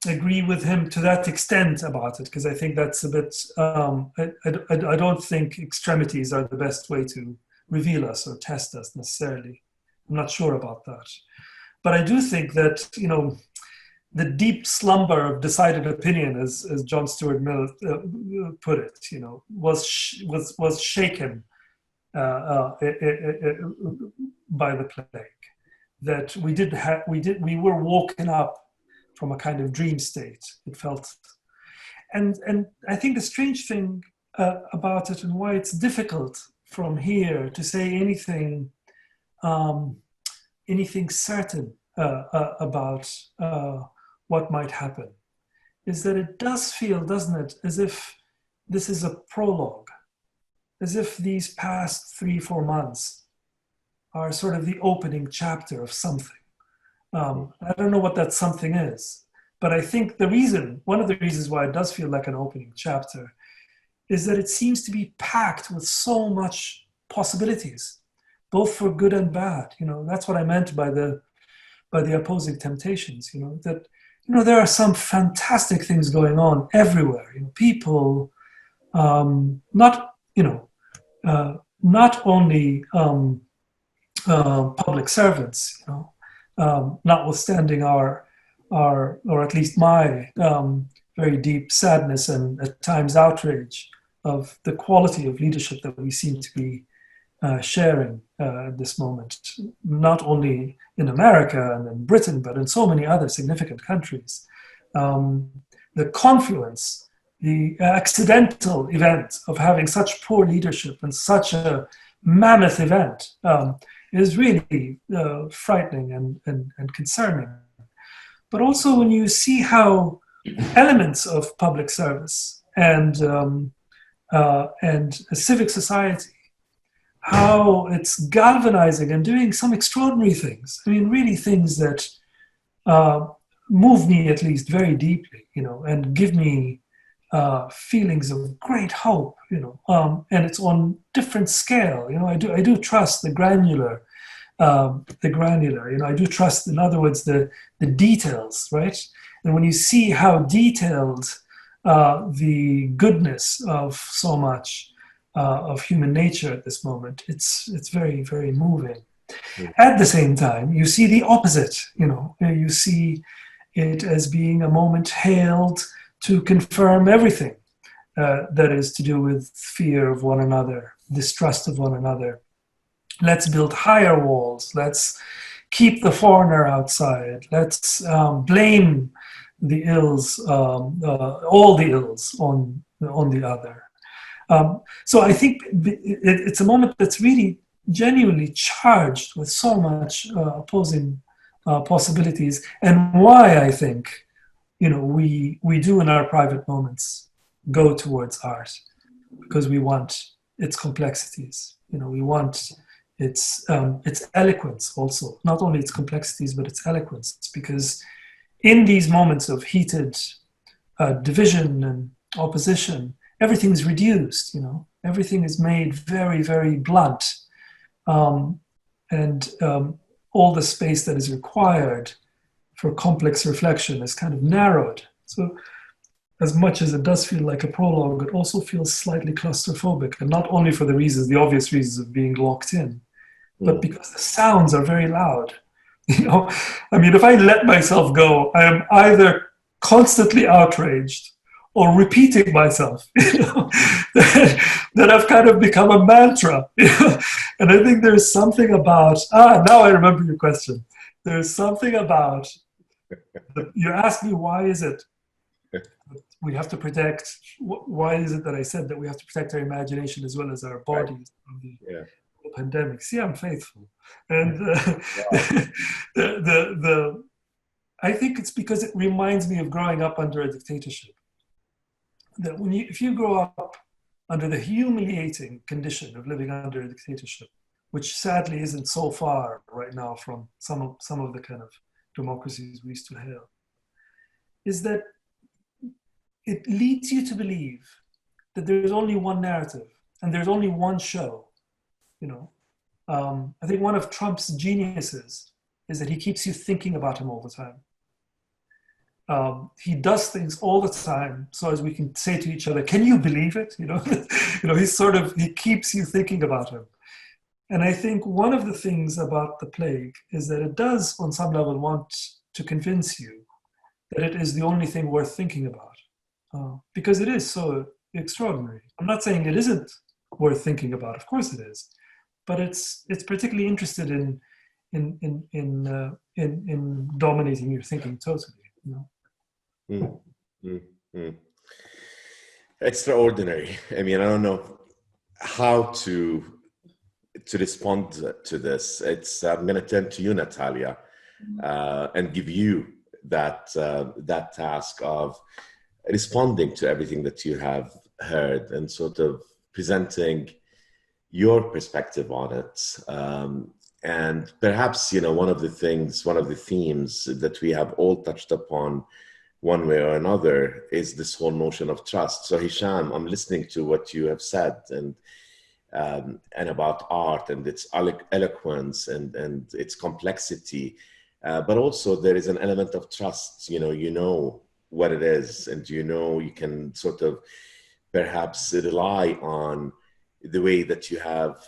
agree with him to that extent about it, because I think that's a bit, I don't think extremities are the best way to reveal us or test us necessarily. I'm not sure about that. But I do think that, the deep slumber of decided opinion, as John Stuart Mill put it, was shaken by the plague. That we were woken up from a kind of dream state, it felt. And I think the strange thing about it, and why it's difficult from here to say anything certain about what might happen, is that it does feel, doesn't it, as if this is a prologue, as if these past 3-4 months are sort of the opening chapter of something. I don't know what that something is, but I think one of the reasons why it does feel like an opening chapter is that it seems to be packed with so much possibilities, both for good and bad. That's what I meant by the opposing temptations. That there are some fantastic things going on everywhere. People, not only public servants, notwithstanding our or at least my very deep sadness and at times outrage of the quality of leadership that we seem to be sharing at this moment, not only in America and in Britain, but in so many other significant countries. The confluence, the accidental event of having such poor leadership and such a mammoth event is really frightening and concerning. But also when you see how elements of public service and a civic society, how it's galvanizing and doing some extraordinary things. I mean, really things that move me at least very deeply, and give me feelings of great hope, and it's on different scale. I do trust the granular. I do trust, in other words, the details, right? And when you see how detailed the goodness of so much of human nature at this moment, it's very, very moving. At the same time, you see the opposite. You see it as being a moment hailed to confirm everything that is to do with fear of one another, distrust of one another. Let's build higher walls. Let's keep the foreigner outside. Let's blame the ills, all the ills on the other. So I think it's a moment that's really genuinely charged with so much opposing possibilities, and why I think we do in our private moments go towards art, because we want its complexities. We want its eloquence also, not only its complexities but its eloquence, because in these moments of heated division and opposition, everything's reduced. Everything is made very, very blunt, and all the space that is required for complex reflection is kind of narrowed. So as much as it does feel like a prologue, it also feels slightly claustrophobic, and not only for the obvious reasons of being locked in, but because the sounds are very loud. I mean, if I let myself go, I am either constantly outraged or repeating myself, that I've kind of become a mantra. And I think there's something about, now I remember your question. There's something about, you asked me, why is it we have to protect, why is it that I said that we have to protect our imagination as well as our bodies from the pandemic? See, I'm faithful. And I think it's because it reminds me of growing up under a dictatorship. That if you grow up under the humiliating condition of living under a dictatorship, which sadly isn't so far right now from some of the kind of democracies we used to hail, is that it leads you to believe that there's only one narrative and there's only one show. I think one of Trump's geniuses is that he keeps you thinking about him all the time. He does things all the time, so as we can say to each other, "Can you believe it?" He keeps you thinking about him. And I think one of the things about the plague is that it does, on some level, want to convince you that it is the only thing worth thinking about, because it is so extraordinary. I'm not saying it isn't worth thinking about. Of course it is, but it's particularly interested in dominating your thinking totally. Extraordinary. I mean, I don't know how to respond to this. I'm going to turn to you, Natalia, and give you that task of responding to everything that you have heard and sort of presenting your perspective on it. And perhaps, one of the themes that we have all touched upon one way or another is this whole notion of trust. So Hisham, I'm listening to what you have said and about art and its eloquence and its complexity, but also there is an element of trust. You know what it is, and you can sort of perhaps rely on the way that you have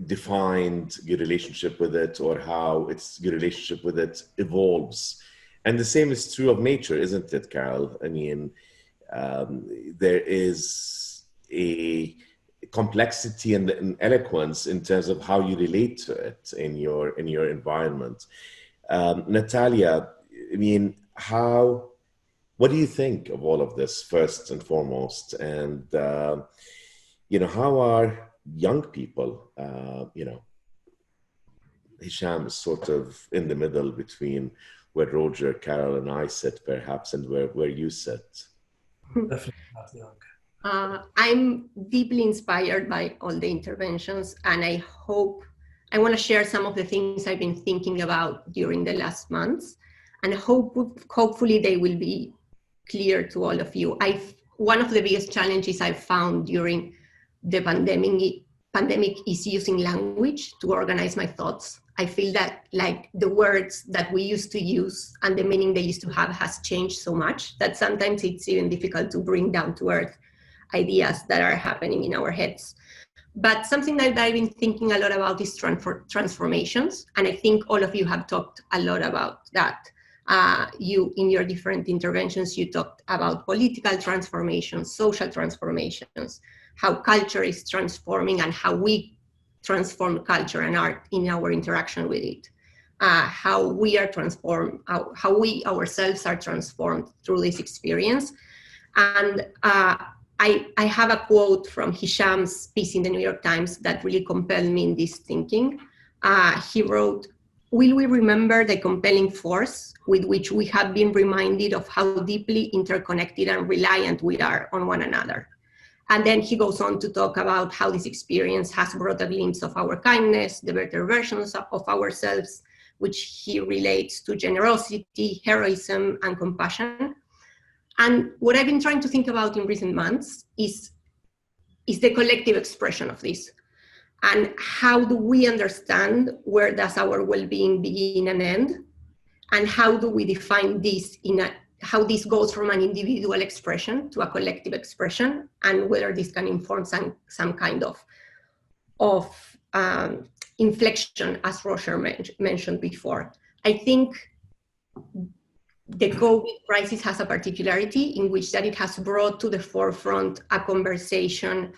defined your relationship with it, or how your relationship with it evolves. And the same is true of nature, isn't it, Carol? I mean, there is a complexity and an eloquence in terms of how you relate to it in your environment. Natalia, I mean, what do you think of all of this, first and foremost? And how are young people? Hisham is sort of in the middle between where Roger, Carol, and I sit, perhaps, and where you sit. Definitely not young. I'm deeply inspired by all the interventions, and I want to share some of the things I've been thinking about during the last months, and hopefully they will be clear to all of you. One of the biggest challenges I've found during the pandemic is using language to organize my thoughts. I feel that the words that we used to use and the meaning they used to have has changed so much that sometimes it's even difficult to bring down to earth ideas that are happening in our heads. But something that I've been thinking a lot about is transformations. And I think all of you have talked a lot about that. In your different interventions, you talked about political transformations, social transformations, how culture is transforming and how we transform culture and art in our interaction with it, how we are transformed, how we ourselves are transformed through this experience. And I have a quote from Hisham's piece in the New York Times that really compelled me in this thinking. He wrote, "Will we remember the compelling force with which we have been reminded of how deeply interconnected and reliant we are on one another?" And then he goes on to talk about how this experience has brought a glimpse of our kindness, the better versions of ourselves, which he relates to generosity, heroism, and compassion. And what I've been trying to think about in recent months is the collective expression of this. and how do we understand where does our well-being begin and end, and how do we define this how this goes from an individual expression to a collective expression, and whether this can inform some kind of inflection, as Roger mentioned before. I think the COVID crisis has a particularity in which that it has brought to the forefront a conversation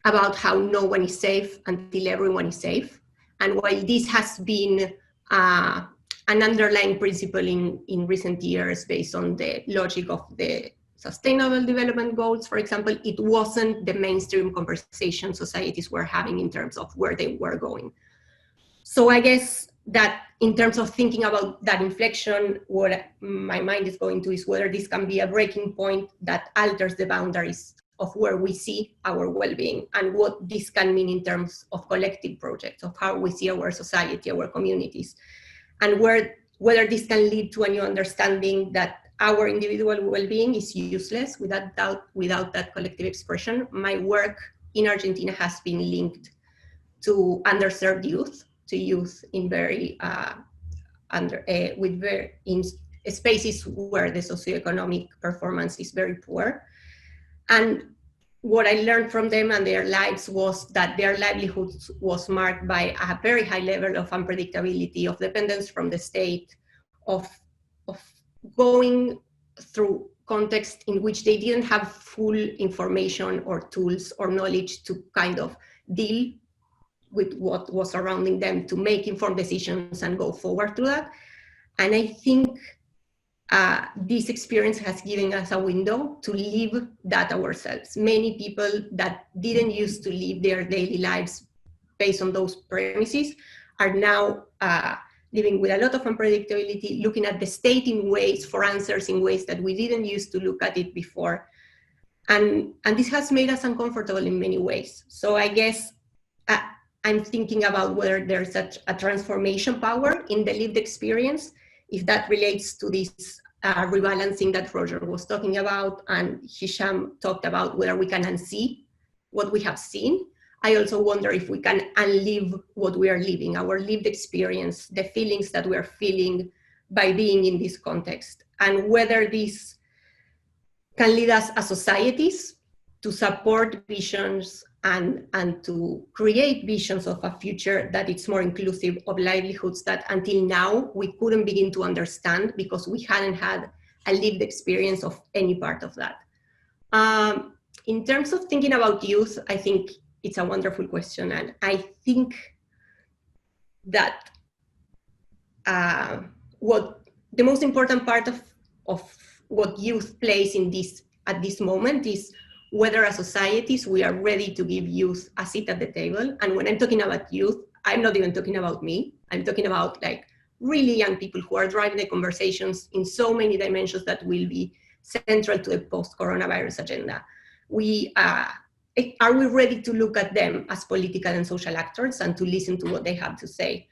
about how no one is safe until everyone is safe. And while this has been an underlying principle in recent years based on the logic of the Sustainable Development Goals, for example, it wasn't the mainstream conversation societies were having in terms of where they were going. So I guess that in terms of thinking about that inflection, what my mind is going to is whether this can be a breaking point that alters the boundaries of where we see our well-being, and what this can mean in terms of collective projects, of how we see our society, our communities, and whether this can lead to a new understanding that our individual well-being is useless without that collective expression. My work in Argentina has been linked to underserved youth, to youth in very in spaces where the socioeconomic performance is very poor. And what I learned from them and their lives was that their livelihoods was marked by a very high level of unpredictability, of dependence from the state, of going through context in which they didn't have full information or tools or knowledge to kind of deal with what was surrounding them, to make informed decisions and go forward to that. And I think this experience has given us a window to live that ourselves. Many people that didn't used to live their daily lives based on those premises are now living with a lot of unpredictability, looking at the state in ways, for answers in ways that we didn't used to look at it before. And this has made us uncomfortable in many ways. So I guess I'm thinking about whether there's such a transformation power in the lived experience, if that relates to this rebalancing that Roger was talking about, and Hisham talked about whether we can unsee what we have seen. I also wonder if we can unlive what we are living, our lived experience, the feelings that we are feeling by being in this context, and whether this can lead us as societies to support visions and to create visions of a future that is more inclusive of livelihoods that until now we couldn't begin to understand because we hadn't had a lived experience of any part of that. In terms of thinking about youth, I think it's a wonderful question, and I think that what the most important part of what youth plays in this at this moment is whether as societies we are ready to give youth a seat at the table. And when I'm talking about youth, I'm not even talking about me. I'm talking about like really young people who are driving the conversations in so many dimensions that will be central to the post-coronavirus agenda. Are we ready to look at them as political and social actors and to listen to what they have to say?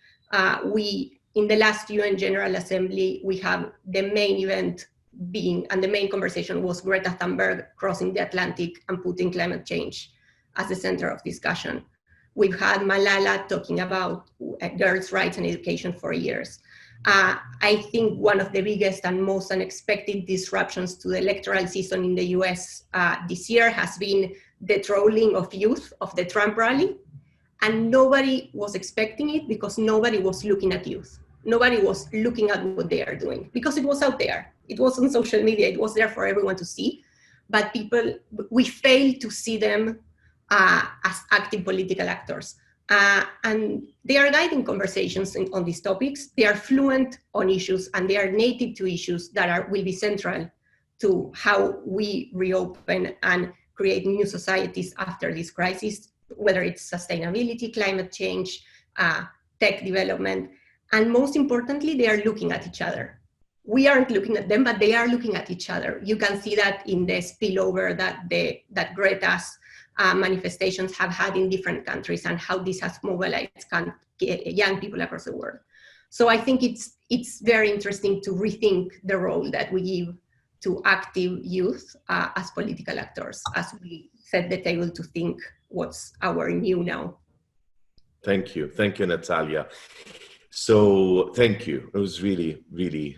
In the last UN General Assembly, we have the main event being, and the main conversation was Greta Thunberg crossing the Atlantic and putting climate change as the center of discussion. We've had Malala talking about girls' rights and education for years. I think one of the biggest and most unexpected disruptions to the electoral season in the US this year has been the trolling of youth of the Trump rally. And nobody was expecting it because nobody was looking at youth. Nobody was looking at what they are doing because it was out there. It was on social media. It was there for everyone to see. But we failed to see them as active political actors. And they are guiding conversations on these topics. They are fluent on issues and they are native to issues that will be central to how we reopen and create new societies after this crisis, whether it's sustainability, climate change, tech development. And most importantly, they are looking at each other. We aren't looking at them, but they are looking at each other. You can see that in the spillover that Greta's manifestations have had in different countries and how this has mobilized young people across the world. So I think it's very interesting to rethink the role that we give to active youth as political actors, as we set the table to think what's our new now. Thank you. Thank you, Natalia. So thank you. It was really, really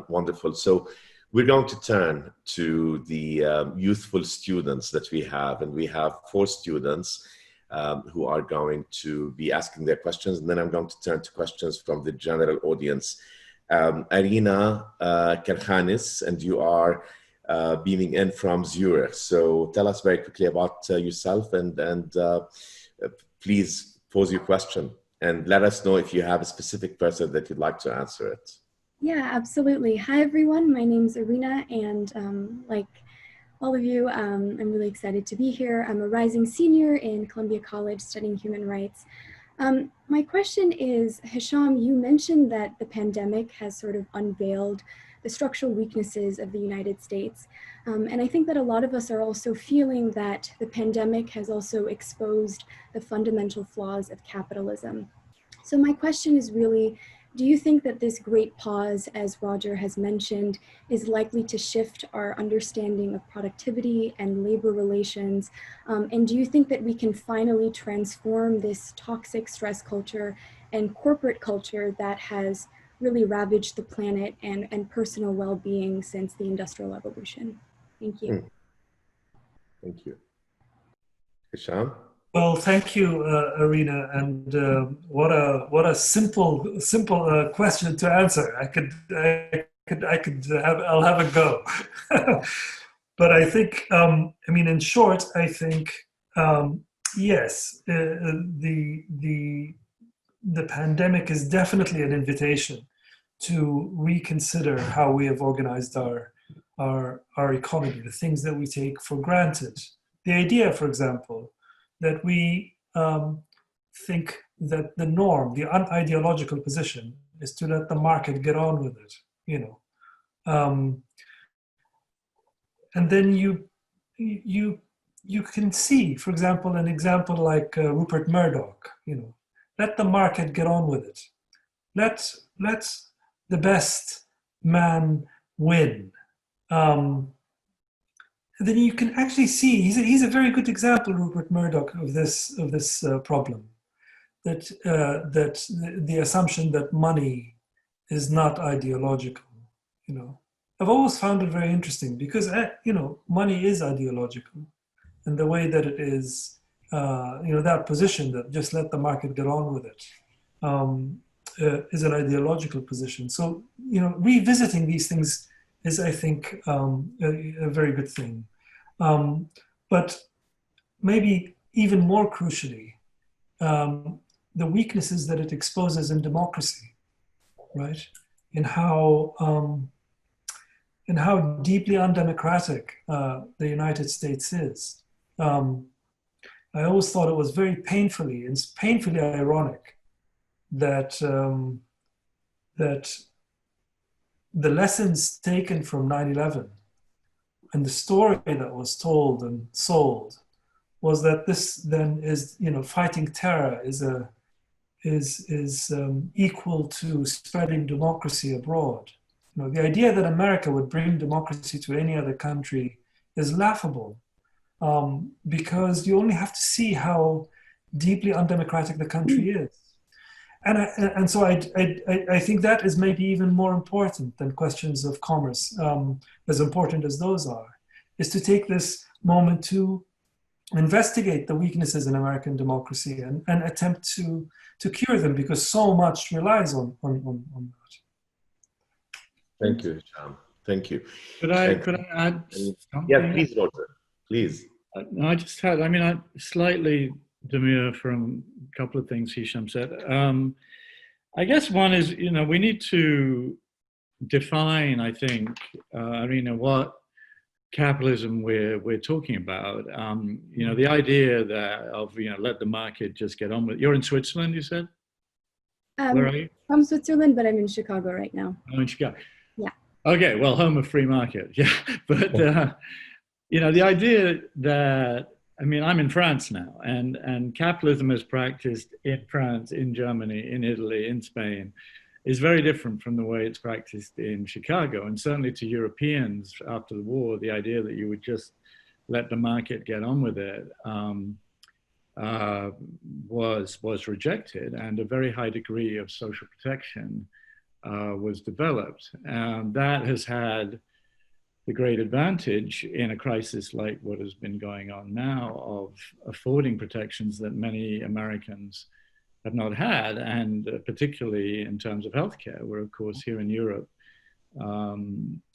wonderful. So we're going to turn to the youthful students that we have, and we have 4 students who are going to be asking their questions, and then I'm going to turn to questions from the general audience. Arina Karhanis, and you are beaming in from Zurich. So tell us very quickly about yourself, and please pose your question and let us know if you have a specific person that you'd like to answer it. Yeah, absolutely. Hi, everyone. My name's Arina, and like all of you, I'm really excited to be here. I'm a rising senior in Columbia College studying human rights. My question is, Hisham, you mentioned that the pandemic has sort of unveiled the structural weaknesses of the United States. And I think that a lot of us are also feeling that the pandemic has also exposed the fundamental flaws of capitalism. So my question is really, do you think that this great pause, as Roger has mentioned, is likely to shift our understanding of productivity and labor relations? And do you think that we can finally transform this toxic stress culture and corporate culture that has really ravaged the planet and personal well-being since the Industrial Revolution? Thank you. Thank you. Hisham? Well, thank you, Arina, and what a simple question to answer. I'll have a go. But I think, I mean, in short, I think yes, the pandemic is definitely an invitation to reconsider how we have organized our economy, the things that we take for granted. The idea, for example, that we think that the norm, the unideological position, is to let the market get on with it, you know. And then you can see, for example, an example like Rupert Murdoch, you know, let the market get on with it. Let the best man win. Then you can actually see he's a very good example, Rupert Murdoch, of this problem. That the assumption that money is not ideological. You know, I've always found it very interesting because you know, money is ideological, and the way that it is, you know, that position that just let the market get on with it is an ideological position. So, you know, revisiting these things is, I think, a very good thing. But maybe even more crucially, the weaknesses that it exposes in democracy, right? In how deeply undemocratic the United States is. I always thought it was very painfully ironic that that the lessons taken from 9/11 and the story that was told and sold was that this then is, you know, fighting terror is equal to spreading democracy abroad. You know, the idea that America would bring democracy to any other country is laughable, because you only have to see how deeply undemocratic the country is. And so I think that is maybe even more important than questions of commerce, as important as those are, is to take this moment to investigate the weaknesses in American democracy and attempt to cure them, because so much relies on that. Thank you, Hisham. Thank you. Could I add something? Yeah, please, Roger. Please. No, I just had, I mean, I slightly demur from a couple of things Hisham said. I guess one is, you know, we need to define, I think, what capitalism we're talking about. You know, the idea that of, you know, let the market just get on with. You're in Switzerland, you said? Where are you? From Switzerland, but I'm in Chicago right now. Oh, in Chicago. Yeah. Okay, well, home of free market. Yeah, but you know, the idea that, I mean, I'm in France now, and capitalism is practiced in France, in Germany, in Italy, in Spain, is very different from the way it's practiced in Chicago. And certainly to Europeans after the war, the idea that you would just let the market get on with it was rejected, and a very high degree of social protection was developed. And that has had the great advantage in a crisis like what has been going on now of affording protections that many Americans have not had, and particularly in terms of healthcare, where of course here in Europe,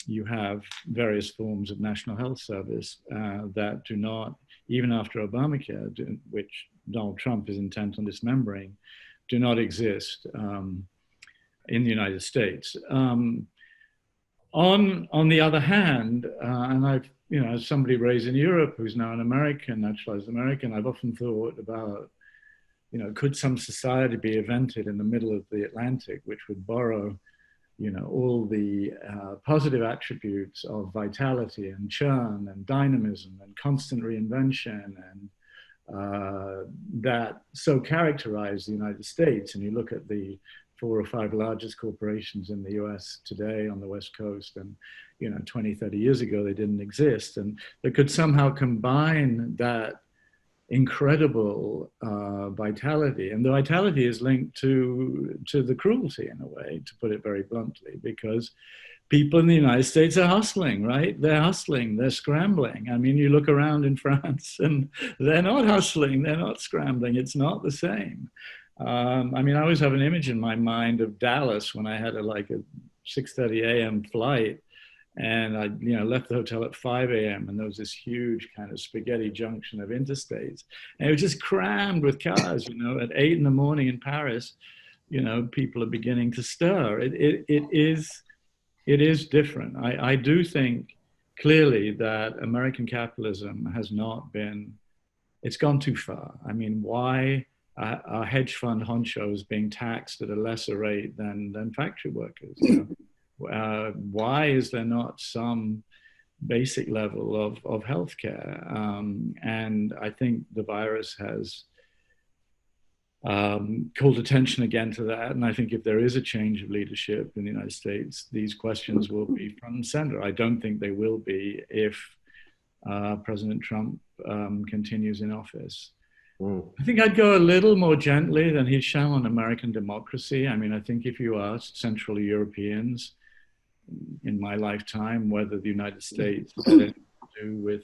you have various forms of national health service that do not, even after Obamacare, which Donald Trump is intent on dismembering, do not exist in the United States. On the other hand, and I've, as somebody raised in Europe who's now an American, naturalized American, I've often thought about, could some society be invented in the middle of the Atlantic, which would borrow, all the positive attributes of vitality and churn and dynamism and constant reinvention and that so characterize the United States. And you look at the 4 or 5 largest corporations in the US today on the West Coast, and 20, 30 years ago, they didn't exist. And they could somehow combine that incredible vitality. And the vitality is linked to the cruelty, in a way, to put it very bluntly, because people in the United States are hustling, right? They're hustling, they're scrambling. I mean, you look around in France and they're not hustling, they're not scrambling. It's not the same. I mean, I always have an image in my mind of Dallas when I had a 6:30 a.m. flight, and I left the hotel at 5 a.m. and there was this huge kind of spaghetti junction of interstates, and it was just crammed with cars. At 8 in the morning in Paris, people are beginning to stir. It is different. I do think clearly that American capitalism has not been, it's gone too far. I mean, why are hedge fund honchos being taxed at a lesser rate than factory workers? Why is there not some basic level of healthcare? And I think the virus has called attention again to that. And I think if there is a change of leadership in the United States, these questions will be front and center. I don't think they will be if President Trump continues in office. I think I'd go a little more gently than he's shown on American democracy. I mean, I think if you asked Central Europeans in my lifetime whether the United States had anything to do with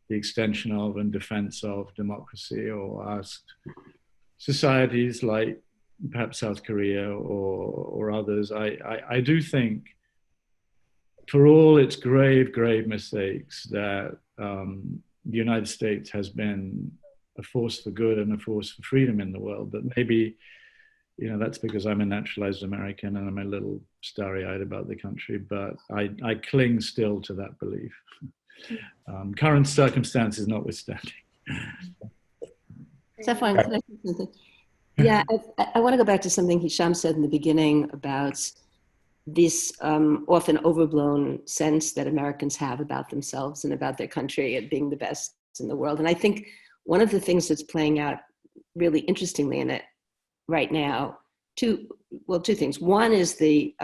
the extension of and defense of democracy, or asked societies like perhaps South Korea or others, I do think, for all its grave, grave mistakes, that the United States has been a force for good and a force for freedom in the world. But maybe, that's because I'm a naturalized American and I'm a little starry-eyed about the country, but I cling still to that belief. Current circumstances notwithstanding. Stefan, can I say something? Yeah, I want to go back to something Hisham said in the beginning about this often overblown sense that Americans have about themselves and about their country and being the best in the world. And I think one of the things that's playing out really interestingly in it right now, two things. One is the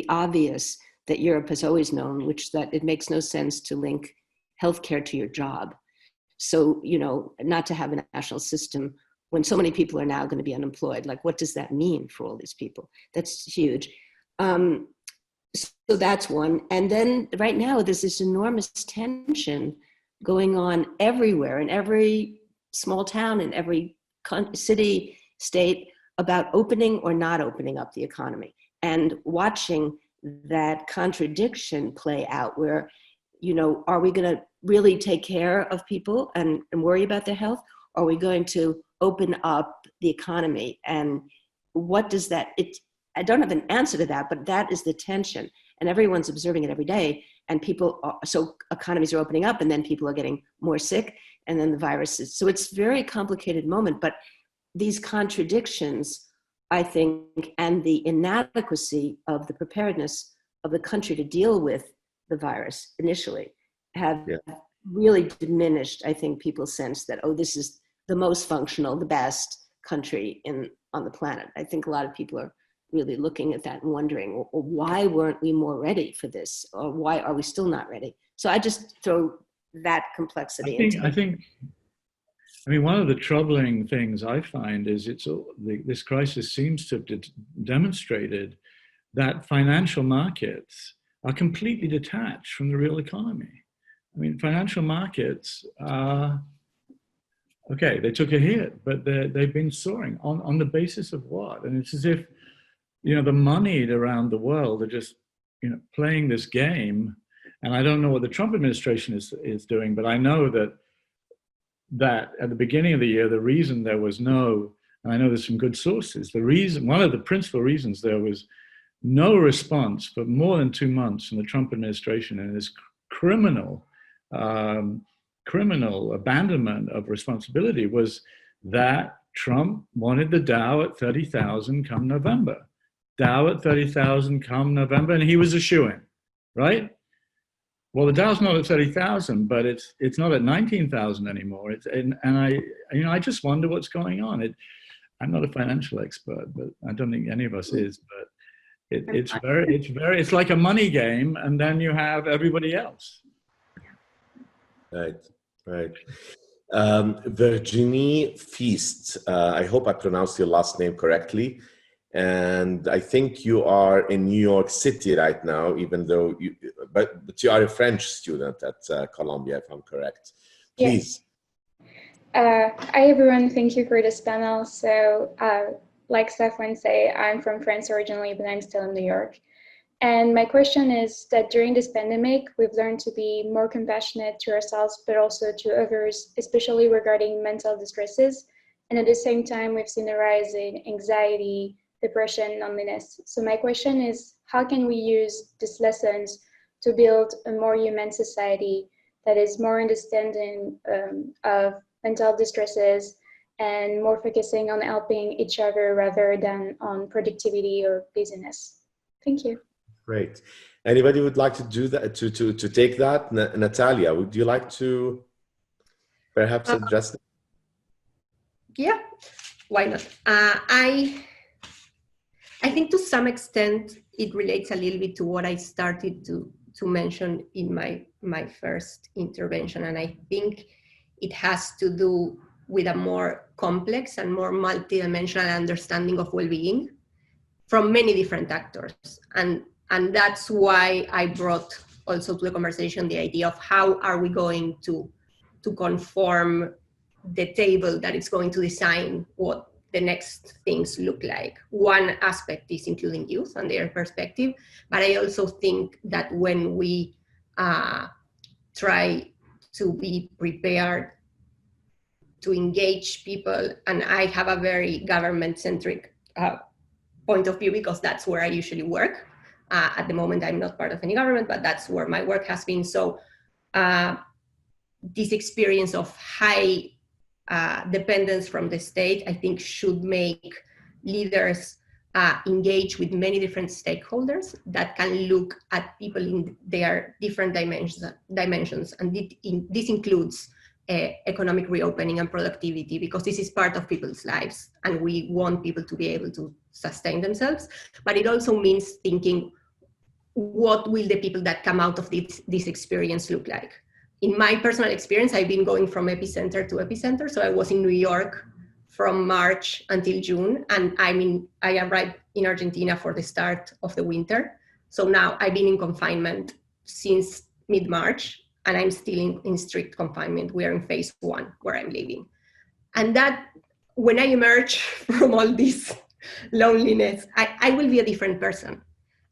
obvious that Europe has always known, which that it makes no sense to link healthcare to your job. So, not to have a national system when so many people are now going to be unemployed. Like, what does that mean for all these people? That's huge. So that's one. And then right now, there's this enormous tension going on everywhere, in every small town, in every city, state, about opening or not opening up the economy, and watching that contradiction play out where, are we going to really take care of people and worry about their health? Are we going to open up the economy? And what does that, I don't have an answer to that, but that is the tension. And everyone's observing it every day. And so economies are opening up, and then people are getting more sick, and then the viruses. So it's a very complicated moment, but these contradictions, I think, and the inadequacy of the preparedness of the country to deal with the virus initially have really diminished, I think, people's sense that, this is the most functional, the best country on the planet. I think a lot of people are really looking at that and wondering, well, why weren't we more ready for this? Or why are we still not ready? So I just throw that complexity into it. I mean, one of the troubling things I find is this crisis seems to have demonstrated that financial markets are completely detached from the real economy. I mean, financial markets, okay, they took a hit, but they've been soaring on the basis of what? And it's as if, you know, the moneyed around the world are just, you know, playing this game. And I don't know what the Trump administration is doing, but I know that at the beginning of the year, the reason there was no, and I know there's some good sources, one of the principal reasons there was no response for more than 2 months from the Trump administration and this criminal abandonment of responsibility was that Trump wanted the Dow at 30,000 come November. Dow at 30,000 come November, and he was a shoo-in, right? Well, the Dow's not at 30,000, but it's not at 19,000 anymore. And I just wonder what's going on. I'm not a financial expert, but I don't think any of us is. But it's like a money game, and then you have everybody else. Right. Virginie Feast. I hope I pronounced your last name correctly. And I think you are in New York City right now, even though but you are a French student at Columbia, if I'm correct. Please. Yes. Hi, everyone. Thank you for this panel. So like Safwan say, I'm from France originally, but I'm still in New York. And my question is that during this pandemic, we've learned to be more compassionate to ourselves, but also to others, especially regarding mental distresses. And at the same time, we've seen a rise in anxiety, depression, loneliness. So my question is, how can we use these lessons to build a more human society that is more understanding of mental distresses and more focusing on helping each other rather than on productivity or business? Thank you. Great. Anybody would like to do that, to take that? Natalia, would you like to perhaps address that? Yeah, why not? I think to some extent it relates a little bit to what I started to mention in my first intervention, and I think it has to do with a more complex and more multidimensional understanding of well-being from many different actors, and that's why I brought also to the conversation the idea of how are we going to conform the table that is going to design what the next things look like. One aspect is including youth and their perspective, but I also think that when we try to be prepared to engage people, and I have a very government-centric point of view because that's where I usually work. At the moment, I'm not part of any government, but that's where my work has been. So this experience of high dependence from the state, I think, should make leaders engage with many different stakeholders that can look at people in their different dimensions. And this includes economic reopening and productivity, because this is part of people's lives and we want people to be able to sustain themselves. But it also means thinking, what will the people that come out of this experience look like? In my personal experience, I've been going from epicenter to epicenter. So I was in New York from March until June, and I arrived in Argentina for the start of the winter. So now I've been in confinement since mid-March, and I'm still in strict confinement. We are in phase 1 where I'm living. And that, when I emerge from all this loneliness, I will be a different person.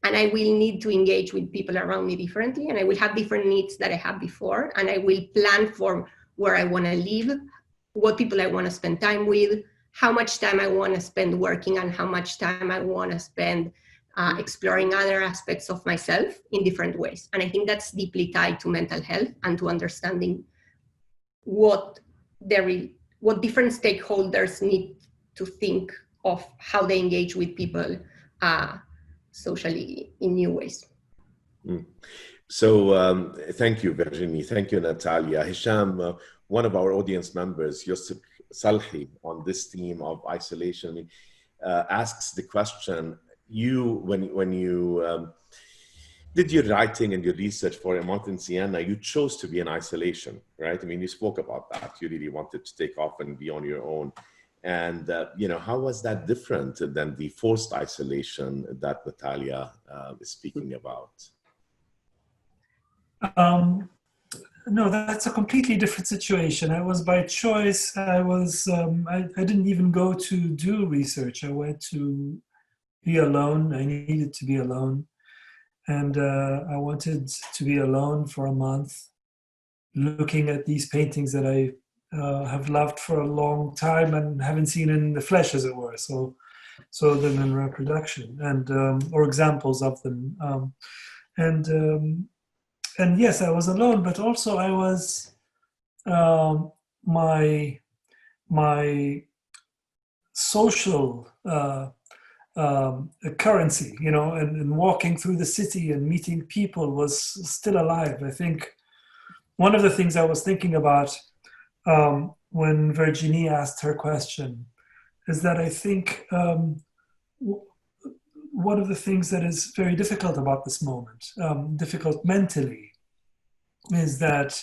And I will need to engage with people around me differently, and I will have different needs that I had before, and I will plan for where I want to live, what people I want to spend time with, how much time I want to spend working, and how much time I want to spend exploring other aspects of myself in different ways. And I think that's deeply tied to mental health and to understanding what different stakeholders need to think of how they engage with people socially in new ways. So thank you, Virginie. Thank you, Natalia. Hisham, one of our audience members, Yusuf Salhi, on this theme of isolation, asks the question, when you did your writing and your research for a month in Siena, you chose to be in isolation, right? I mean, you spoke about that. You really wanted to take off and be on your own. And, how was that different than the forced isolation that Natalia is speaking about? No, that's a completely different situation. I was by choice. I didn't even go to do research. I went to be alone. I needed to be alone. And I wanted to be alone for a month, looking at these paintings that I have loved for a long time and haven't seen in the flesh, as it were. So them in reproduction and or examples of them. And yes, I was alone, but also I was my social currency, and walking through the city and meeting people was still alive. I think one of the things I was thinking about when Virginie asked her question is that I think one of the things that is very difficult about this moment, difficult mentally, is that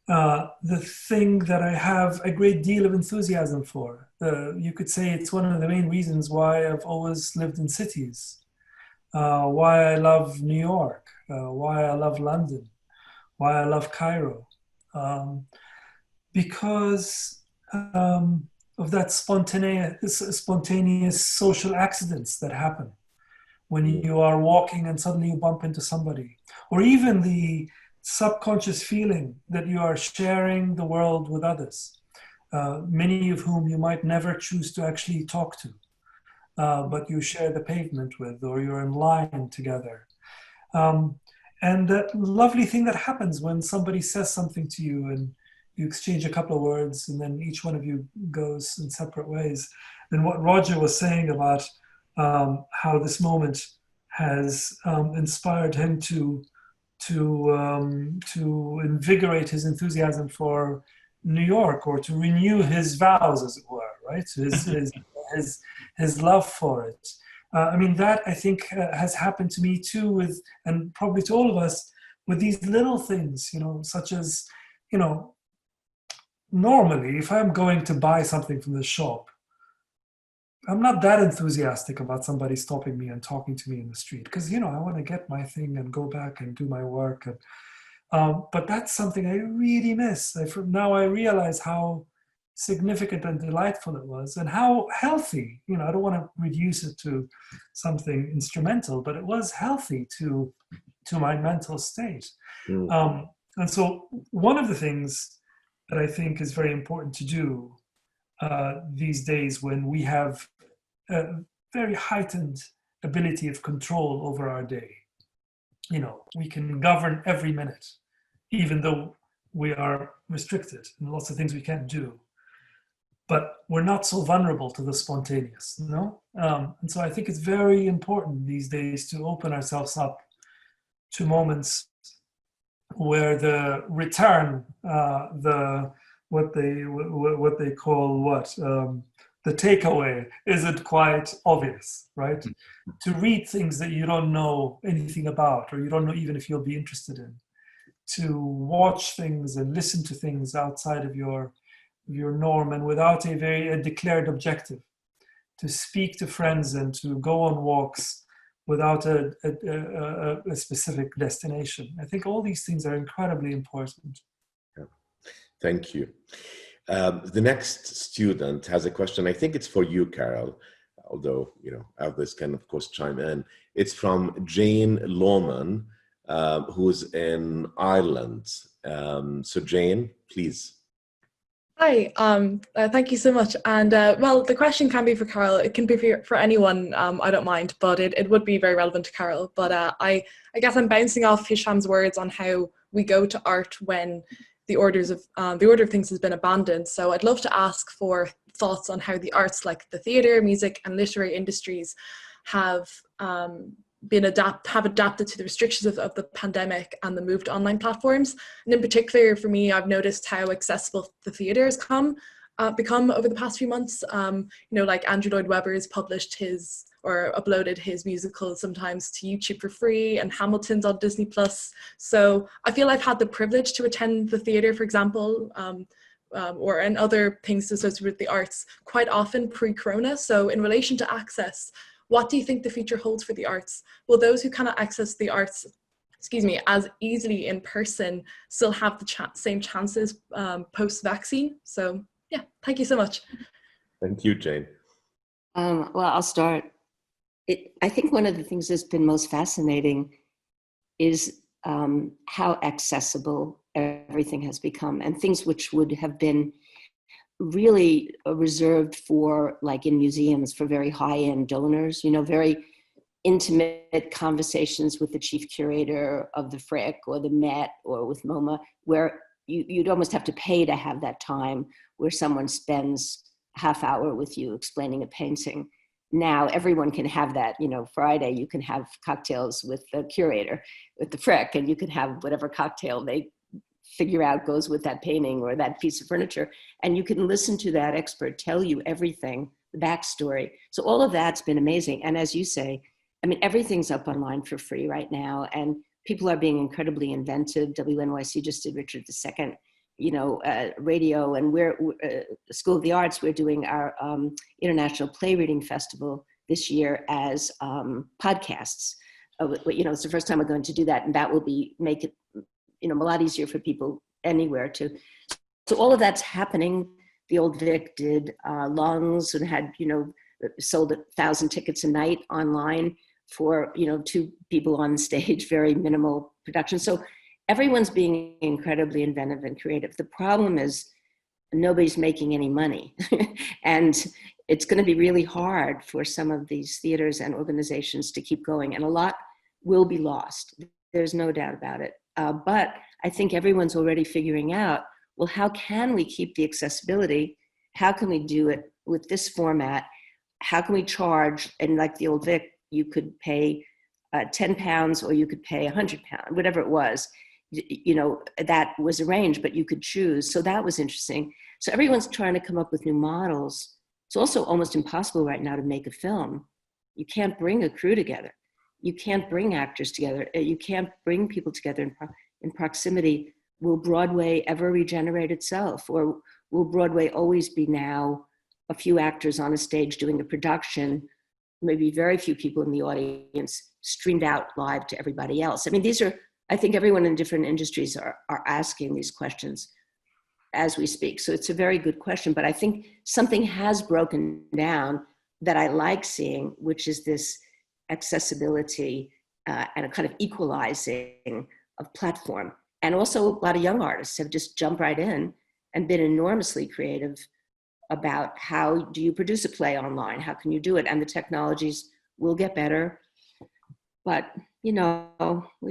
the thing that I have a great deal of enthusiasm for. You could say it's one of the main reasons why I've always lived in cities, why I love New York, why I love London, why I love Cairo, because of that spontaneous social accidents that happen when you are walking and suddenly you bump into somebody, or even the subconscious feeling that you are sharing the world with others, many of whom you might never choose to actually talk to, but you share the pavement with, or you're in line together. And that lovely thing that happens when somebody says something to you and you exchange a couple of words and then each one of you goes in separate ways. And what Roger was saying about how this moment has inspired him to invigorate his enthusiasm for New York, or to renew his vows, as it were, right? His love for it. I mean, that I think has happened to me too, and probably to all of us, with these little things, such as, normally if I'm going to buy something from the shop, I'm not that enthusiastic about somebody stopping me and talking to me in the street, because I want to get my thing and go back and do my work. And but that's something I really miss. Now I realize how significant and delightful it was, and how healthy. I don't want to reduce it to something instrumental, but it was healthy to my mental state. And so one of the things that I think is very important to do these days, when we have a very heightened ability of control over our day. We can govern every minute, even though we are restricted and lots of things we can't do. But we're not so vulnerable to the spontaneous, And so I think it's very important these days to open ourselves up to moments where the return, what they call the takeaway isn't quite obvious, right? To read things that you don't know anything about, or you don't know even if you'll be interested in. To watch things and listen to things outside of your norm and without a declared objective. To speak to friends and to go on walks without a specific destination. I think all these things are incredibly important. Yeah. Thank you. The next student has a question. I think it's for you, Carol, although, others can, of course, chime in. It's from Jane Lohman, who's in Ireland. So Jane, please. Hi, thank you so much. And well, the question can be for Carol. It can be for anyone. I don't mind, but it would be very relevant to Carol. But I guess I'm bouncing off Hisham's words on how we go to art when the order of things has been abandoned. So I'd love to ask for thoughts on how the arts, like the theatre, music, and literary industries, have adapted to the restrictions of the pandemic and the move to online platforms. And in particular, for me, I've noticed how accessible the theatre has come, become over the past few months. Like Andrew Lloyd Webber has published his or uploaded his musicals sometimes to YouTube for free, and Hamilton's on Disney Plus. So I feel I've had the privilege to attend the theatre, for example, or and other things associated with the arts quite often pre-corona. So in relation to access, what do you think the future holds for the arts? Will those who cannot access the arts, as easily in person still have the same chances post-vaccine? So yeah, thank you so much. Thank you, Jane. Well, I'll start. I think one of the things that's been most fascinating is how accessible everything has become, and things which would have been really reserved for, like in museums, for very high-end donors, very intimate conversations with the chief curator of the Frick or the Met or with MoMA, where you'd almost have to pay to have that time where someone spends a half hour with you explaining a painting. Now everyone can have that. Friday you can have cocktails with the curator, with the Frick, and you can have whatever cocktail they figure out goes with that painting or that piece of furniture. And you can listen to that expert tell you everything, the backstory. So all of that's been amazing. And as you say, everything's up online for free right now, and people are being incredibly inventive. WNYC just did Richard II, radio, and we're School of the Arts. We're doing our International Play Reading Festival this year as podcasts. It's the first time we're going to do that, and that will make it a lot easier for people anywhere to. So all of that's happening. The old Vic did Lungs and had sold 1,000 tickets a night online for 2 people on stage, very minimal production. So everyone's being incredibly inventive and creative. The problem is nobody's making any money. And it's going to be really hard for some of these theaters and organizations to keep going. And a lot will be lost. There's no doubt about it. But I think everyone's already figuring out, well, how can we keep the accessibility? How can we do it with this format? How can we charge? And like the old Vic, you could pay £10 or you could pay £100, whatever it was. That was arranged, but you could choose. So that was interesting. So everyone's trying to come up with new models. It's also almost impossible right now to make a film. You can't bring a crew together. You can't bring actors together. You can't bring people together in proximity. Will Broadway ever regenerate itself? Or will Broadway always be now a few actors on a stage doing a production, maybe very few people in the audience, streamed out live to everybody else? I think everyone in different industries are asking these questions as we speak. So it's a very good question, but I think something has broken down that I like seeing, which is this accessibility and a kind of equalizing of platform. And also a lot of young artists have just jumped right in and been enormously creative about how do you produce a play online? How can you do it? And the technologies will get better. But, we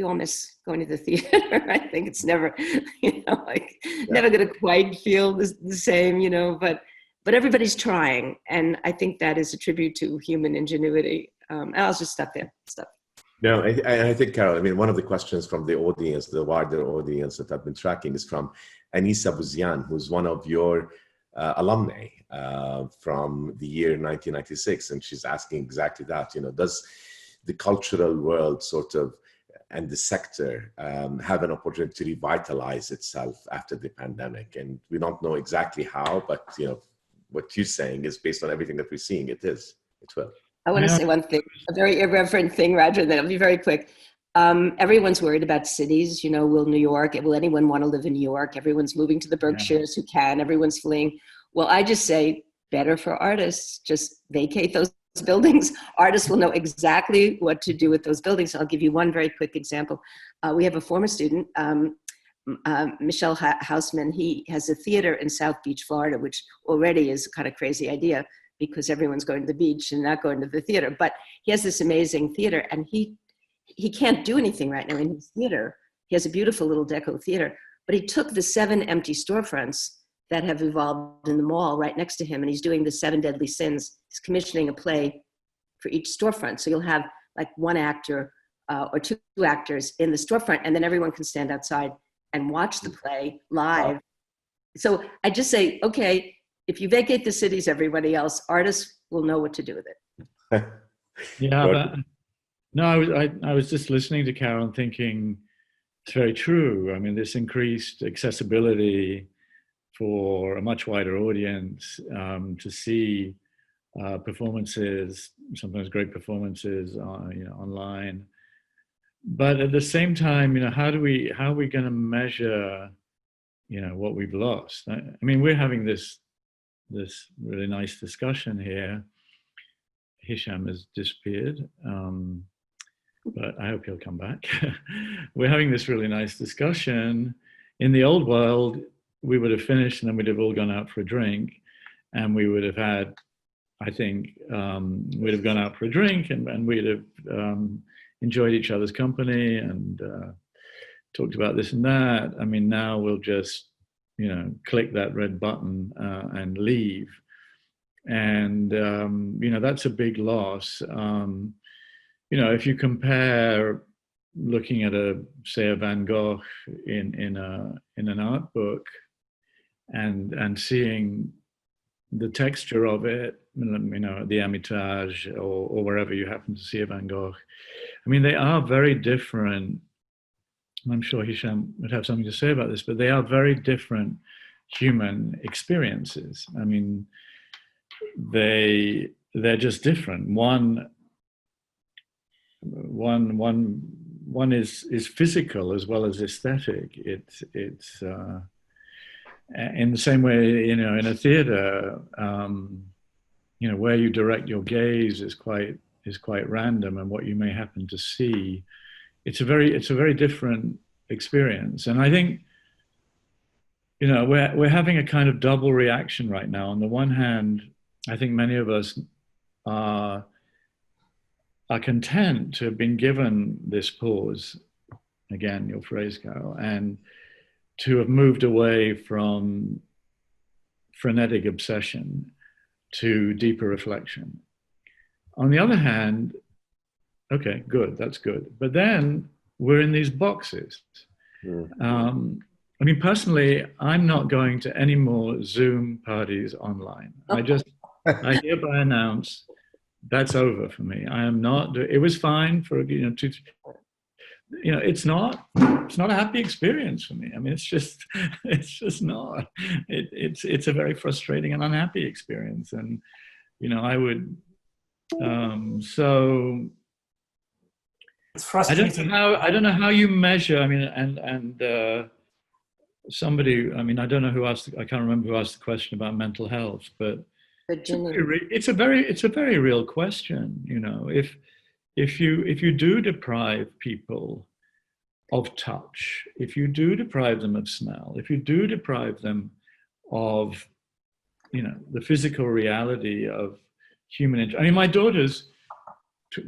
all miss going to the theater. I think it's never, never going to quite feel the same, but everybody's trying. And I think that is a tribute to human ingenuity. And I'll just stop there. No, I think, Carol, one of the questions from the audience, the wider audience that I've been tracking, is from Anissa Bouzian, who's one of your alumni from the year 1996. And she's asking exactly that, does the cultural world and the sector have an opportunity to revitalize itself after the pandemic? And we don't know exactly how, but what you're saying is based on everything that we're seeing, it will. I want to say one thing, a very irreverent thing, Roger, then I'll be very quick. Everyone's worried about cities, will anyone want to live in New York? Everyone's moving to the Berkshires who can, everyone's fleeing. Well, I just say better for artists, just vacate those buildings. Artists will know exactly what to do with those buildings. I'll give you one very quick example. We have a former student, Michelle Hausman. He has a theater in South Beach, Florida, which already is a kind of crazy idea because everyone's going to the beach and not going to the theater. But he has this amazing theater, and he can't do anything right now in his theater. He has a beautiful little deco theater, but he took the 7 empty storefronts that have evolved in the mall right next to him, and he's doing the 7 Deadly Sins. He's commissioning a play for each storefront. So you'll have like 1 actor or 2 actors in the storefront, and then everyone can stand outside and watch the play live. Wow. So I just say, okay, if you vacate the cities, everybody else, artists will know what to do with it. Yeah, but no, I was just listening to Carol and thinking it's very true. I mean, this increased accessibility for a much wider audience to see performances, sometimes great performances, online. But at the same time, how are we going to measure, what we've lost? I mean, we're having this really nice discussion here. Hisham has disappeared, but I hope he'll come back. We're having this really nice discussion. In the old world, we would have finished and then we'd have all gone out for a drink, and we would have had, I think, we'd have gone out for a drink and we'd have enjoyed each other's company and talked about this and that. I mean, now we'll just, click that red button and leave. And, that's a big loss. If you compare looking at say a Van Gogh in an art book and seeing the texture of it, the Hermitage or wherever you happen to see a Van Gogh, I mean, they are very different. I'm sure Hisham would have something to say about this, but they are very different human experiences. I mean, they're just different. One is physical as well as aesthetic. It's in the same way, in a theater, where you direct your gaze is quite random, and what you may happen to see, it's a very different experience. And I think, we're having a kind of double reaction right now. On the one hand, I think many of us are content to have been given this pause, again, your phrase, Carol, and to have moved away from frenetic obsession to deeper reflection. On the other hand, okay, good, that's good. But then we're in these boxes. I mean, personally, I'm not going to any more Zoom parties online. I hereby announce that's over for me. I am not. It was fine for it's not a happy experience for me. I mean, it's just not. It's a very frustrating and unhappy experience. And I would. So it's frustrating. I don't know how you measure. I mean, and somebody. I mean, I don't know who asked. I can't remember who asked the question about mental health, but it's a very real question. If you do deprive people of touch, if you do deprive them of smell, if you do deprive them of, the physical reality of human I mean, my daughter's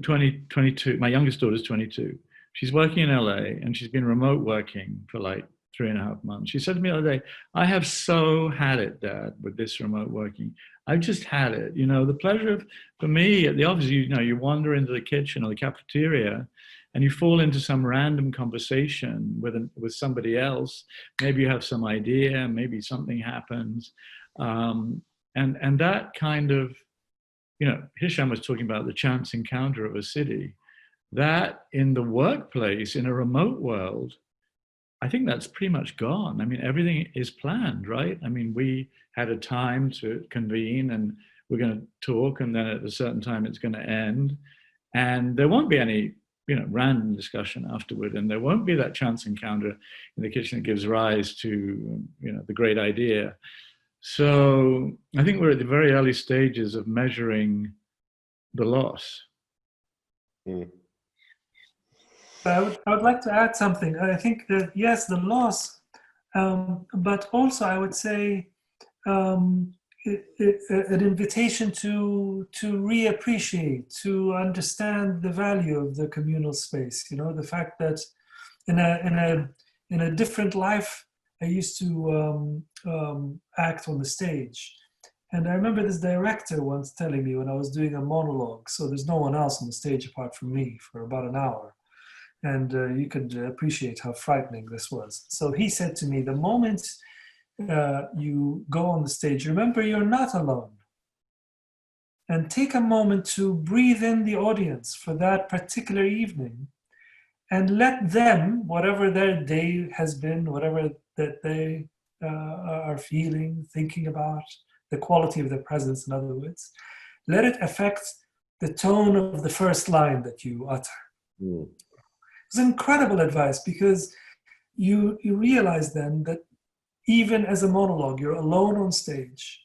22, my youngest daughter's 22. She's working in LA and she's been remote working for like 3.5 months. She said to me the other day, I have so had it, Dad, with this remote working. I've just had it. The pleasure of, for me at the office, you wander into the kitchen or the cafeteria and you fall into some random conversation with somebody else. Maybe you have some idea, maybe something happens. And that kind of, Hisham was talking about the chance encounter of a city. That in the workplace, in a remote world, I think that's pretty much gone. I mean, everything is planned, right? I mean, we had a time to convene and we're going to talk, and then at a certain time it's going to end. And there won't be any, random discussion afterward. And there won't be that chance encounter in the kitchen that gives rise to, the great idea. So I think we're at the very early stages of measuring the loss. I would like to add something. I think that, yes, the loss, but also I would say an invitation to reappreciate, to understand the value of the communal space. The fact that in a different life, I used to act on the stage. And I remember this director once telling me when I was doing a monologue, so there's no one else on the stage apart from me for about an hour. And you could appreciate how frightening this was. So he said to me, the moment you go on the stage, remember you're not alone. And take a moment to breathe in the audience for that particular evening and let them, whatever their day has been, whatever that they are feeling, thinking about, the quality of their presence, in other words, let it affect the tone of the first line that you utter. Mm. It's incredible advice, because you realize then that even as a monologue, you're alone on stage.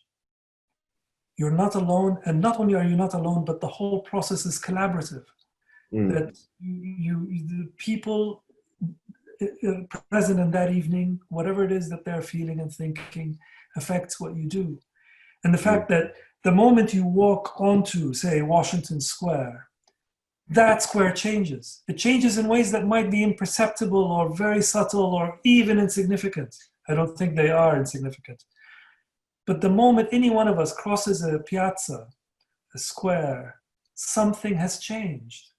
You're not alone, and not only are you not alone, but the whole process is collaborative. That the people present in that evening, whatever it is that they're feeling and thinking, affects what you do. And the fact that the moment you walk onto, say, Washington Square, that square changes. It changes in ways that might be imperceptible or very subtle or even insignificant. I don't think they are insignificant. But the moment any one of us crosses a piazza, a square, something has changed.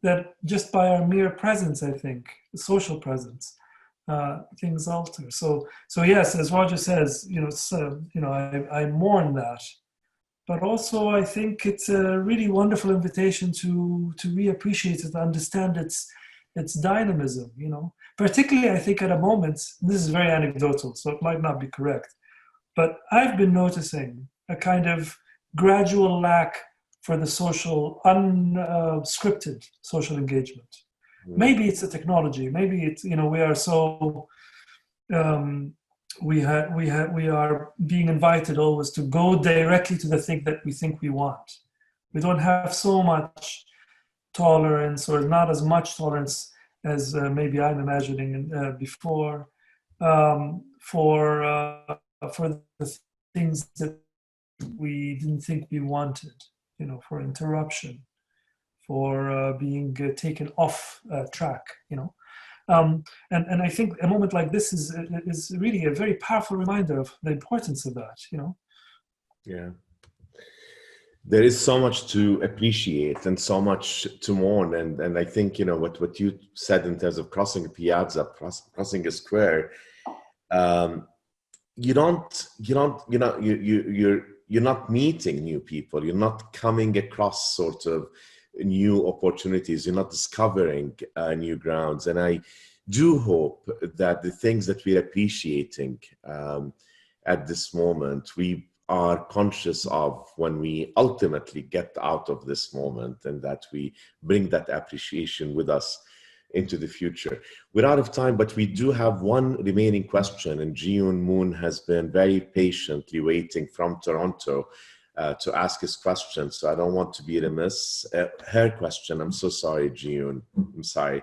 That just by our mere presence, I think, social presence, things alter. So yes, as Roger says, I mourn that, but also I think it's a really wonderful invitation to reappreciate it, to understand its dynamism. Particularly I think at a moment. This is very anecdotal, so it might not be correct, but I've been noticing a kind of gradual lack for the social, unscripted social engagement. Maybe it's a technology. Maybe it's, we are so, we are being invited always to go directly to the thing that we think we want. We don't have so much tolerance, or not as much tolerance as maybe I'm imagining before, for the things that we didn't think we wanted. For interruption, for being taken off track, and I think a moment like this is really a very powerful reminder of the importance of that, Yeah. There is so much to appreciate and so much to mourn, and I think what you said in terms of crossing a piazza, crossing a square, you're not meeting new people. You're not coming across sort of new opportunities. You're not discovering new grounds. And I do hope that the things that we're appreciating at this moment, we are conscious of when we ultimately get out of this moment, and that we bring that appreciation with us into the future. We're out of time, but we do have one remaining question, and Ji-Yoon Moon has been very patiently waiting from Toronto to ask his question, so I don't want to be remiss. Her question, I'm so sorry, Ji-Yoon, I'm sorry.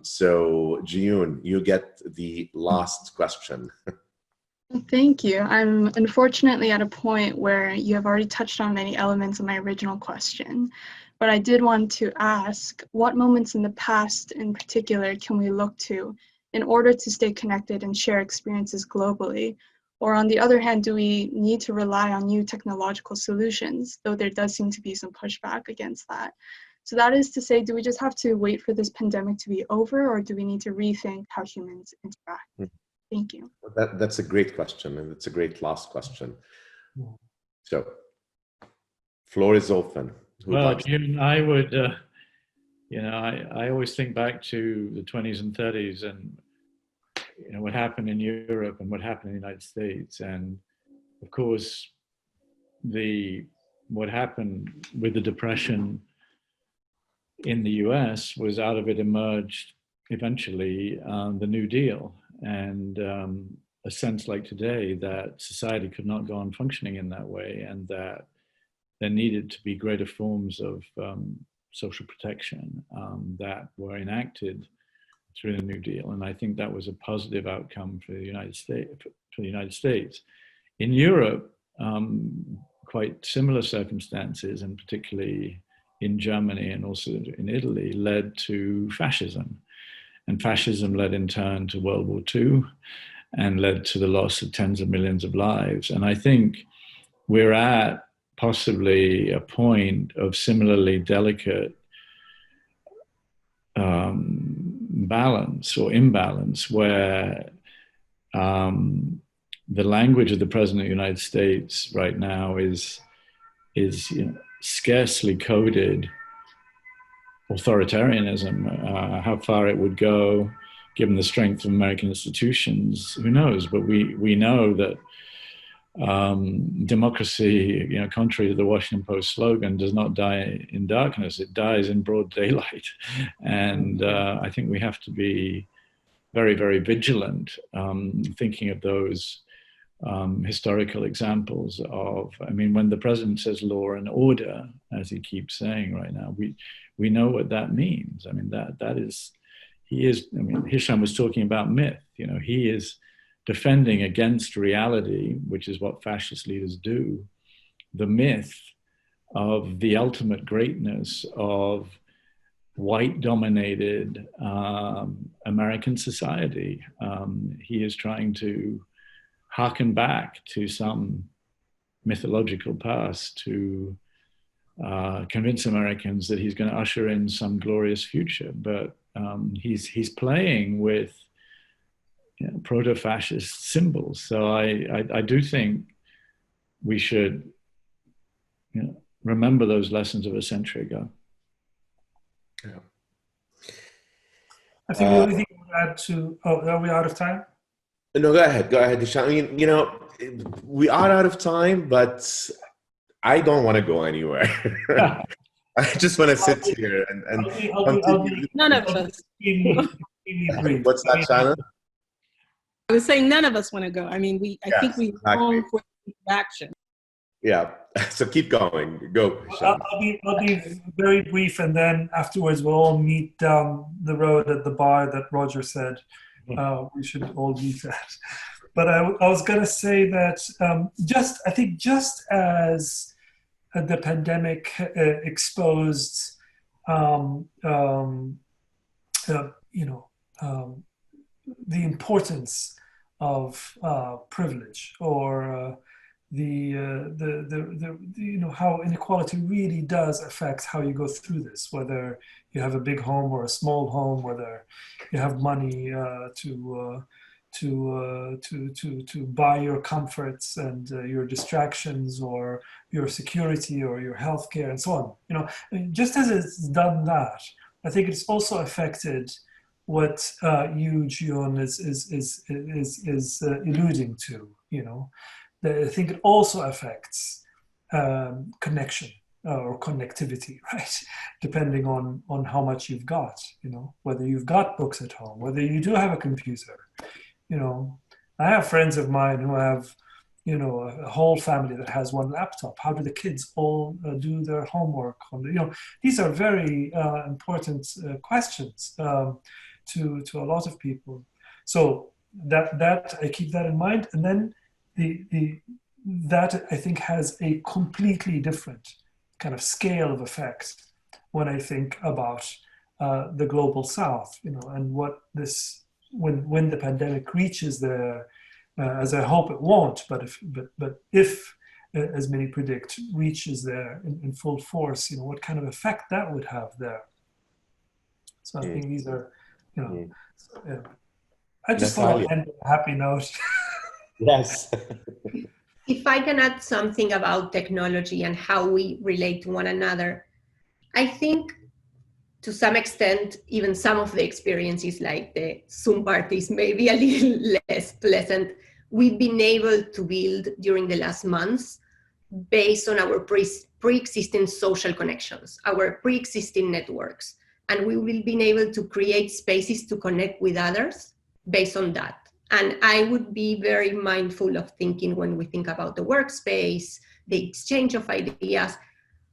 So Ji-Yoon, you get the last question. Thank you. I'm unfortunately at a point where you have already touched on many elements of my original question. But I did want to ask, what moments in the past in particular can we look to in order to stay connected and share experiences globally? Or on the other hand, do we need to rely on new technological solutions, though there does seem to be some pushback against that? So that is to say, do we just have to wait for this pandemic to be over, or do we need to rethink how humans interact? Thank you. That's a great question, and it's a great last question. So, floor is open. Well, June, I would, I always think back to the 20s and 30s and, what happened in Europe and what happened in the United States. And of course, what happened with the Depression in the US was out of it emerged eventually the New Deal, and a sense like today that society could not go on functioning in that way, and that there needed to be greater forms of social protection that were enacted through the New Deal. And I think that was a positive outcome for the United States. In Europe, quite similar circumstances, and particularly in Germany and also in Italy, led to fascism. And fascism led in turn to World War II and led to the loss of tens of millions of lives. And I think we're at possibly a point of similarly delicate balance or imbalance, where the language of the President of the United States right now is scarcely coded authoritarianism. How far it would go, given the strength of American institutions, who knows? But we know that democracy, contrary to the Washington Post slogan, does not die in darkness. It dies in broad daylight. And I think we have to be very, very vigilant, thinking of those historical examples of, when the president says law and order, as he keeps saying right now, we know what that means. Hisham was talking about myth. He is defending against reality, which is what fascist leaders do, the myth of the ultimate greatness of white-dominated American society. He is trying to harken back to some mythological past to convince Americans that he's going to usher in some glorious future. But he's playing with proto-fascist symbols. So I do think we should remember those lessons of a century ago. Yeah. I think the only thing I would add to, are we out of time? No, go ahead, Hisham. We are out of time, but I don't want to go anywhere. I just want to sit here and none of us. What's that, Shannon? I was saying none of us want to go. I think we long for action. Yeah, so keep going. Go, Hisham. I'll be very brief, and then afterwards we'll all meet down the road at the bar that Roger said we should all meet at. But I was going to say that I think just as the pandemic exposed, the importance of privilege, or how inequality really does affect how you go through this, whether you have a big home or a small home, whether you have money to buy your comforts and your distractions, or your security, or your healthcare, and so on. Just as it's done that, I think it's also affected what you, Gion, is alluding to. I think it also affects connection or connectivity, right? Depending on how much you've got, whether you've got books at home, whether you do have a computer. I have friends of mine who have, a whole family that has one laptop. How do the kids all do their homework? These are very important questions to a lot of people. So that I keep that in mind, and then that I think has a completely different kind of scale of effect when I think about the global South, and what this, when the pandemic reaches there, as I hope it won't, but if as many predict, reaches there in full force, what kind of effect that would have there. So I think these are, I just thought I'd end on a happy note. Yes. If I can add something about technology and how we relate to one another, I think to some extent, even some of the experiences like the Zoom parties may be a little less pleasant. We've been able to build during the last months based on our pre-existing social connections, our pre-existing networks. And we will be able to create spaces to connect with others based on that. And I would be very mindful of thinking, when we think about the workspace, the exchange of ideas,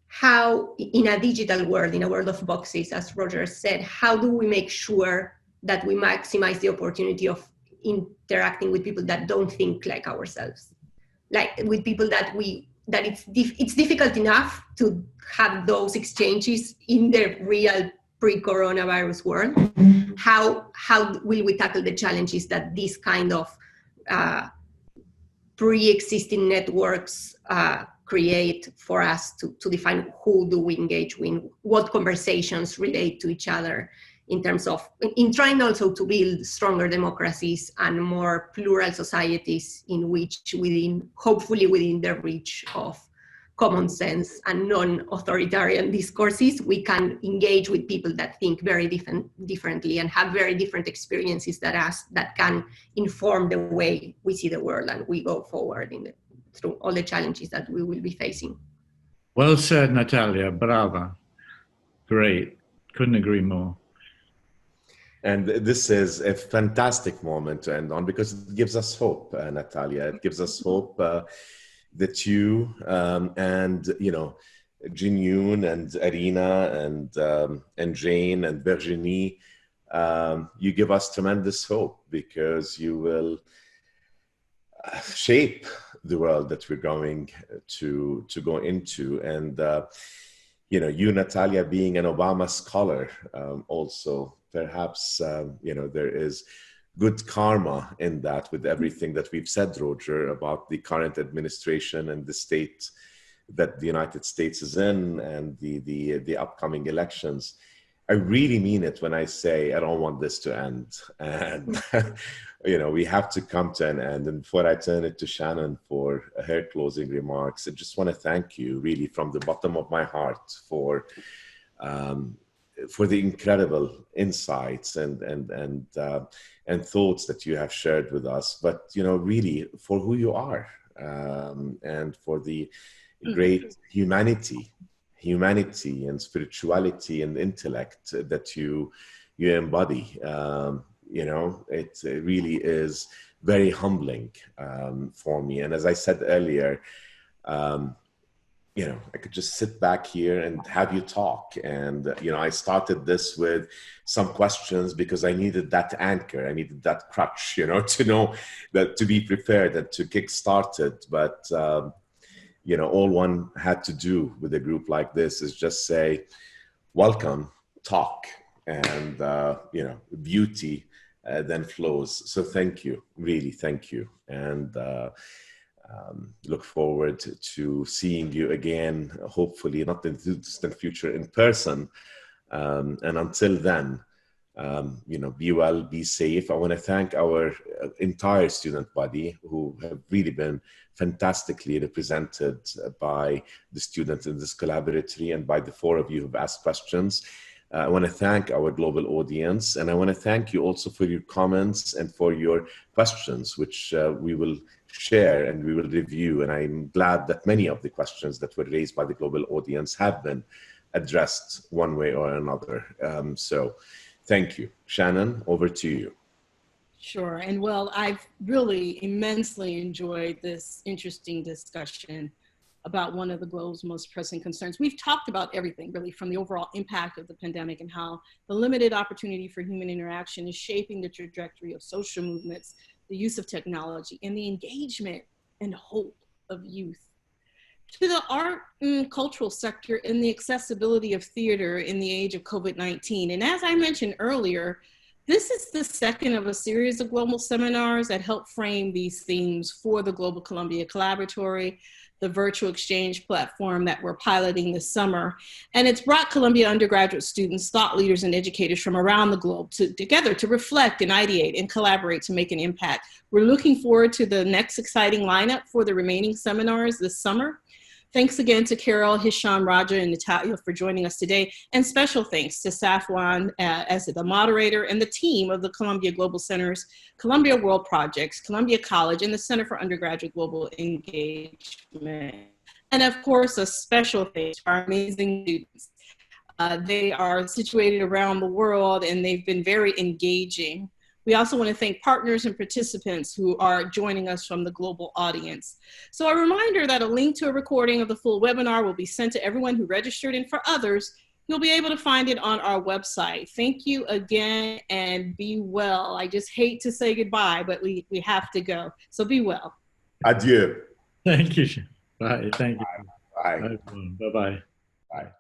how in a digital world, in a world of boxes, as Roger said, how do we make sure that we maximize the opportunity of interacting with people that don't think like ourselves, like with people that it's difficult enough to have those exchanges in the real pre-coronavirus world. How will we tackle the challenges that this kind of pre-existing networks create for us to define who do we engage with, what conversations relate to each other in terms of, in trying also to build stronger democracies and more plural societies in which hopefully within the reach of common sense and non-authoritarian discourses, we can engage with people that think very differently and have very different experiences that can inform the way we see the world and we go forward through all the challenges that we will be facing. Well said, Natalia. Brava. Great. Couldn't agree more. And this is a fantastic moment to end on because it gives us hope, Natalia. It gives us hope that you and Jinyun and Arina and Jane and Virginie, you give us tremendous hope because you will shape the world that we're going to go into. And you, Natalia, being an Obama scholar, also perhaps there is good karma in that with everything that we've said, Roger, about the current administration and the state that the United States is in and the upcoming elections. I really mean it when I say I don't want this to end. And, we have to come to an end. And before I turn it to Shannon for her closing remarks, I just want to thank you really from the bottom of my heart for the incredible insights and thoughts that you have shared with us, but really for who you are and for the great humanity and spirituality and intellect that you embody. It really is very humbling for me. And as I said earlier, I could just sit back here and have you talk. And, I started this with some questions because I needed that anchor. I needed that crutch, to know that to be prepared and to kick started. But, all one had to do with a group like this is just say, welcome, talk, and, beauty then flows. So thank you, really, thank you. And, look forward to seeing you again, hopefully not in the distant future in person. And until then, be well, be safe. I want to thank our entire student body who have really been fantastically represented by the students in this collaboratory and by the four of you who've asked questions. I want to thank our global audience, and I want to thank you also for your comments and for your questions, which we will share and we will review. And I'm glad that many of the questions that were raised by the global audience have been addressed one way or another. So thank you. Shannon, over to you. Sure. And well, I've really immensely enjoyed this interesting discussion about one of the globe's most pressing concerns. We've talked about everything really from the overall impact of the pandemic and how the limited opportunity for human interaction is shaping the trajectory of social movements, the use of technology, and the engagement and hope of youth. To the art and cultural sector and the accessibility of theater in the age of COVID-19. And as I mentioned earlier, this is the second of a series of global seminars that help frame these themes for the Global Columbia Collaboratory, the virtual exchange platform that we're piloting this summer. And it's brought Columbia undergraduate students, thought leaders, and educators from around the globe together to reflect and ideate and collaborate to make an impact. We're looking forward to the next exciting lineup for the remaining seminars this summer. Thanks again to Carol, Hisham, Roger, and Natalia for joining us today. And special thanks to Safwan as the moderator and the team of the Columbia Global Center's Columbia World Projects, Columbia College, and the Center for Undergraduate Global Engagement. And of course, a special thanks to our amazing students. They are situated around the world and they've been very engaging. We also want to thank partners and participants who are joining us from the global audience. So a reminder that a link to a recording of the full webinar will be sent to everyone who registered, and for others, you'll be able to find it on our website. Thank you again and be well. I just hate to say goodbye, but we have to go. So be well. Adieu. Thank you. Bye. Thank you. Bye. Bye. Bye-bye. Bye.